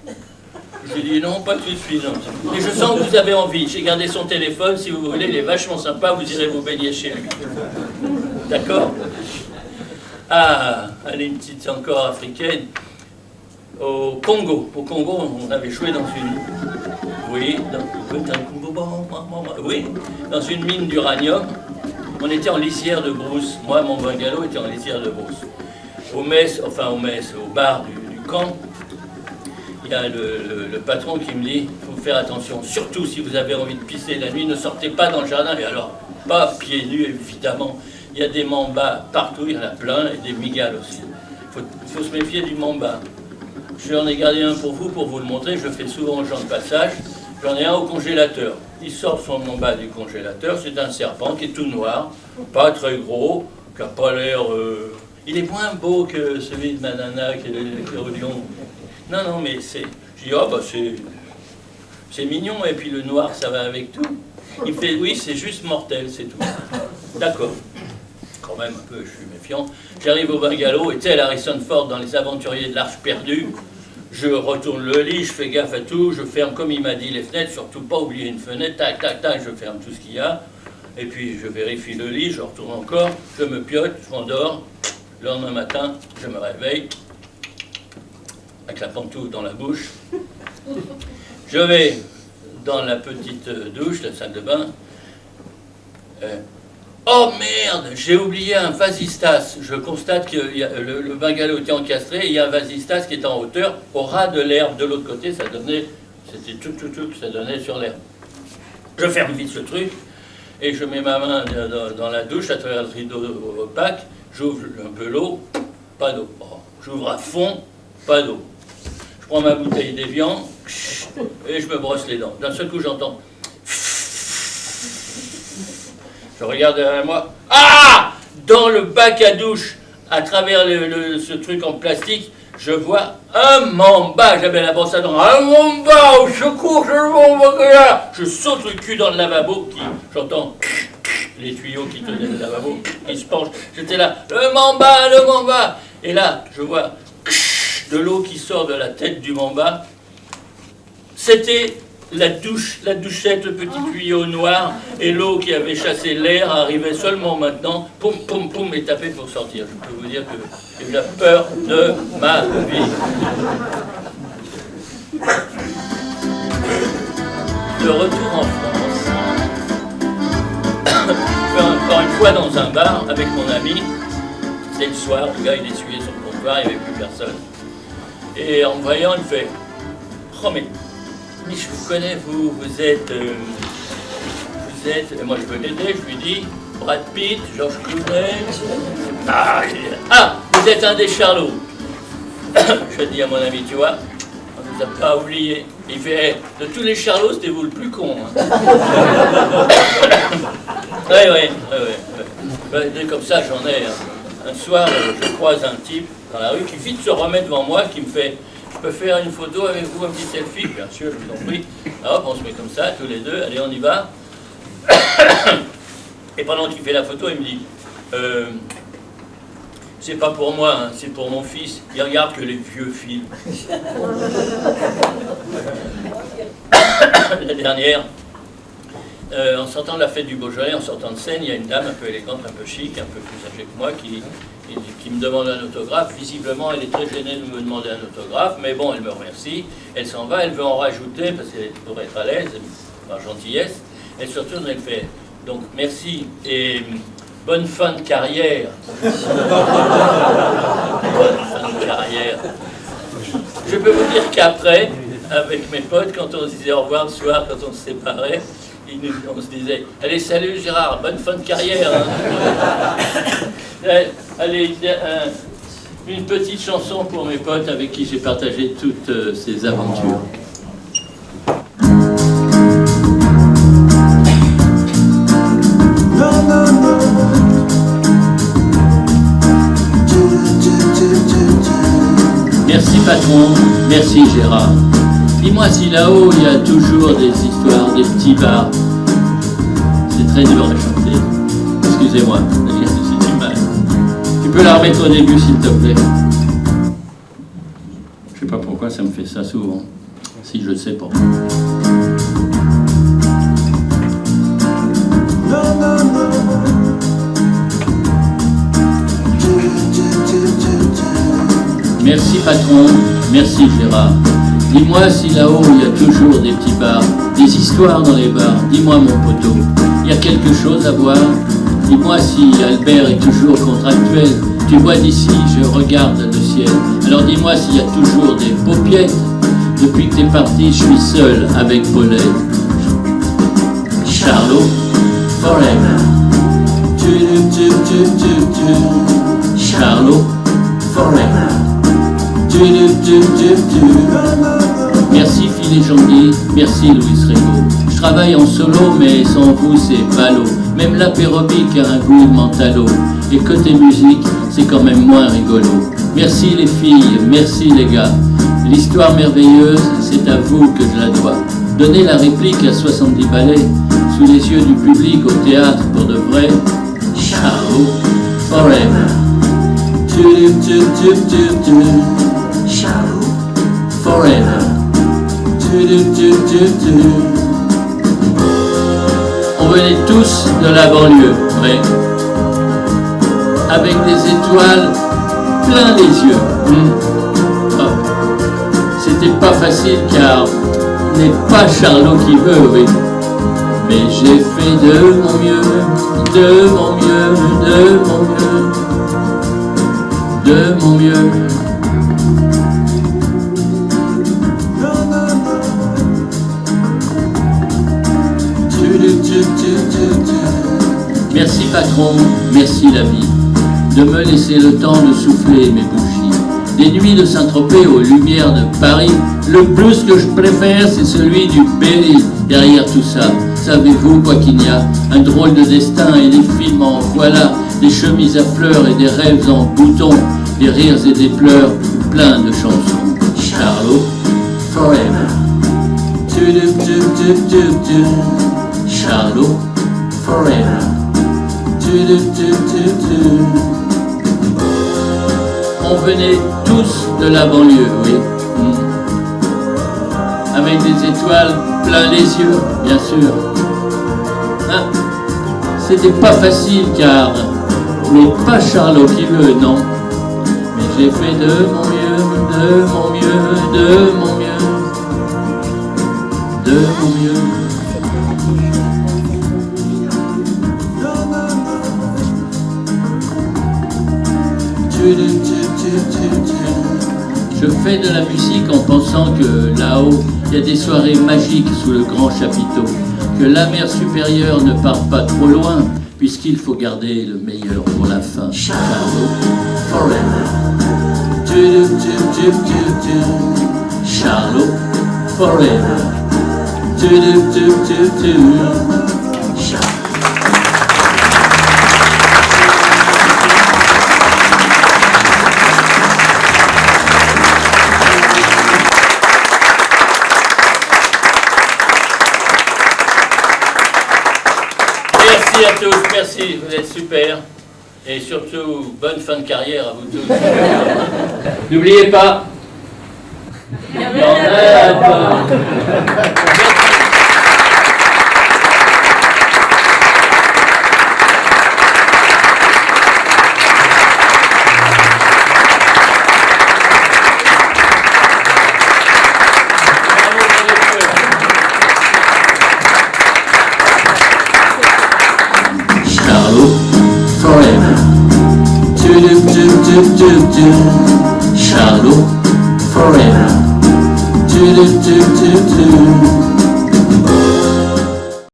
Speaker 1: Je lui dis, non, pas tout de suite. Non. Et je sens que vous avez envie. J'ai gardé son téléphone, si vous voulez, il est vachement sympa, vous irez vous baigner chez lui. D'accord? Ah, allez, une petite encore africaine. Au Congo. Au Congo, on avait joué dans une... Oui, dans une mine d'uranium. On était en lisière de brousse. Moi, mon bungalow était en lisière de brousse. Au bar du camp, il y a le patron qui me dit, il faut faire attention, surtout si vous avez envie de pisser la nuit, ne sortez pas dans le jardin. Et alors, pas pieds nus, évidemment. Il y a des mambas partout, il y en a plein, et des migales aussi. Il faut se méfier du mamba. J'en ai gardé un pour vous le montrer, je le fais souvent aux gens de passage. J'en ai un au congélateur. Il sort son mamba du congélateur, c'est un serpent qui est tout noir, pas très gros, qui n'a pas l'air... Il est moins beau que celui de Manana, qui est au lion. Non, mais c'est... Je dis, oh, bah c'est mignon, et puis le noir, ça va avec tout. Il fait, oui, c'est juste mortel, c'est tout. D'accord. Quand même, un peu, je suis méfiant. J'arrive au bungalow, et tel Harrison Ford dans Les Aventuriers de l'Arche perdue, je retourne le lit, je fais gaffe à tout, je ferme comme il m'a dit les fenêtres, surtout pas oublier une fenêtre, tac, tac, tac, je ferme tout ce qu'il y a, et puis je vérifie le lit, je retourne encore, je me piote, je m'endors, le lendemain matin, je me réveille, avec la pantoufle dans la bouche, je vais dans la petite douche, la salle de bain, oh merde, j'ai oublié un vasistas. Je constate que le bungalow était encastré, et il y a un vasistas qui est en hauteur, au ras de l'herbe de l'autre côté, ça donnait, c'était tout, ça donnait sur l'herbe. Je ferme vite ce truc, et je mets ma main dans la douche, à travers le rideau opaque, j'ouvre un peu l'eau, pas d'eau. Oh, j'ouvre à fond, pas d'eau. Je prends ma bouteille d'Évian, et je me brosse les dents. D'un seul coup, j'entends... Je regarde derrière moi. Ah! Dans le bac à douche, à travers ce truc en plastique, je vois un mamba. J'avais la brosse à dents. Un mamba! Au secours, je le mamba! Je saute le cul dans le lavabo. J'entends les tuyaux qui tenaient le lavabo qui se penchent. J'étais là. Le mamba! Et là, je vois de l'eau qui sort de la tête du mamba. C'était... la douchette, le petit tuyau noir, et l'eau qui avait chassé l'air arrivait seulement maintenant, poum, poum, poum, et tapait pour sortir. Je peux vous dire que j'ai eu la peur de ma vie. De retour en France, je vais encore une fois dans un bar avec mon ami. C'est le soir, le gars il essuyait son comptoir, il n'y avait plus personne. Et en me voyant, il fait « Oh mais je vous connais, vous êtes... Et moi je veux l'aider, je lui dis Brad Pitt, Georges Clooney. Ah, vous êtes un des Charlots. Je dis à mon ami, tu vois, on nous a pas oublié. Il fait, hey, de tous les Charlots, c'était vous le plus con. Hein. Ouais. Comme ça, j'en ai. Un soir, je croise un type dans la rue qui vite se remet devant moi, qui me fait, je peux faire une photo avec vous, un petit selfie? Bien sûr, je vous en prie. Hop, on se met comme ça, tous les deux, allez, on y va. Et pendant qu'il fait la photo, il me dit, c'est pas pour moi, hein, c'est pour mon fils. Il regarde que les vieux films. La dernière, en sortant de la fête du Beaujolais, en sortant de scène, il y a une dame un peu élégante, un peu chic, un peu plus âgée que moi, qui me demande un autographe. Visiblement, elle est très gênée de me demander un autographe, mais bon, elle me remercie. Elle s'en va, elle veut en rajouter, parce qu'elle est pour être à l'aise, par gentillesse. Elle se retourne, elle fait, donc merci et bonne fin de carrière. Bonne fin de carrière. Je peux vous dire qu'après, avec mes potes, quand on se disait au revoir le soir, quand on se séparait, on se disait « Allez, salut Gérard, bonne fin de carrière hein. !» Allez, une petite chanson pour mes potes avec qui j'ai partagé toutes ces aventures. Merci patron, merci Gérard. Dis-moi si là-haut il y a toujours des histoires, des petits bars. C'est très dur à chanter. Excusez-moi, j'ai du mal. Tu peux la remettre au début s'il te plaît. Je sais pas pourquoi ça me fait ça souvent. Si je sais pas. Merci patron, merci Gérard. Dis-moi si là-haut il y a toujours des petits bars, des histoires dans les bars. Dis-moi mon poteau, il y a quelque chose à boire. Dis-moi si Albert est toujours contractuel. Tu vois d'ici, je regarde le ciel. Alors dis-moi s'il y a toujours des paupiètes. Depuis que t'es parti, je suis seul avec Paulette. Charlot, forever. Charlot, forever. Merci Phil et Jean-Guy, merci Louis Régaud. Je travaille en solo mais sans vous c'est ballot. Même l'apérobique a un goût de mentalo. Et côté musique c'est quand même moins rigolo. Merci les filles, merci les gars. L'histoire merveilleuse c'est à vous que je la dois. Donnez la réplique à 70 ballets. Sous les yeux du public au théâtre pour de vrai. Charlot, forever. Charlot, forever. On venait tous de la banlieue, oui. Avec des étoiles plein les yeux. Oh. C'était pas facile car n'est pas Charlot qui veut, oui. Mais j'ai fait de mon mieux, de mon mieux, de mon mieux, de mon mieux. Merci patron, merci la vie, de me laisser le temps de souffler mes bougies. Des nuits de Saint-Tropez aux lumières de Paris, le blues que je préfère c'est celui du Berry. Derrière tout ça, savez-vous quoi qu'il y a? Un drôle de destin et des films en voilà, des chemises à fleurs et des rêves en boutons, des rires et des pleurs, plein de chansons. Charlot, forever. Charlot, forever. On venait tous de la banlieue, oui. Avec des étoiles plein les yeux, bien sûr. Hein? C'était pas facile car mais pas Charlot qui veut, non. Mais j'ai fait de mon mieux, de mon mieux, de mon mieux, de mon mieux. Je fais de la musique en pensant que là-haut, il y a des soirées magiques sous le grand chapiteau, que la mer supérieure ne part pas trop loin, puisqu'il faut garder le meilleur pour la fin. Charlot, forever. Charlot, forever. Merci à tous, merci, vous êtes super. Et surtout, bonne fin de carrière à vous tous. N'oubliez pas, il y en a pas.
Speaker 3: Charlot forever. Do do do do do do. Charlot forever. Do do do do do.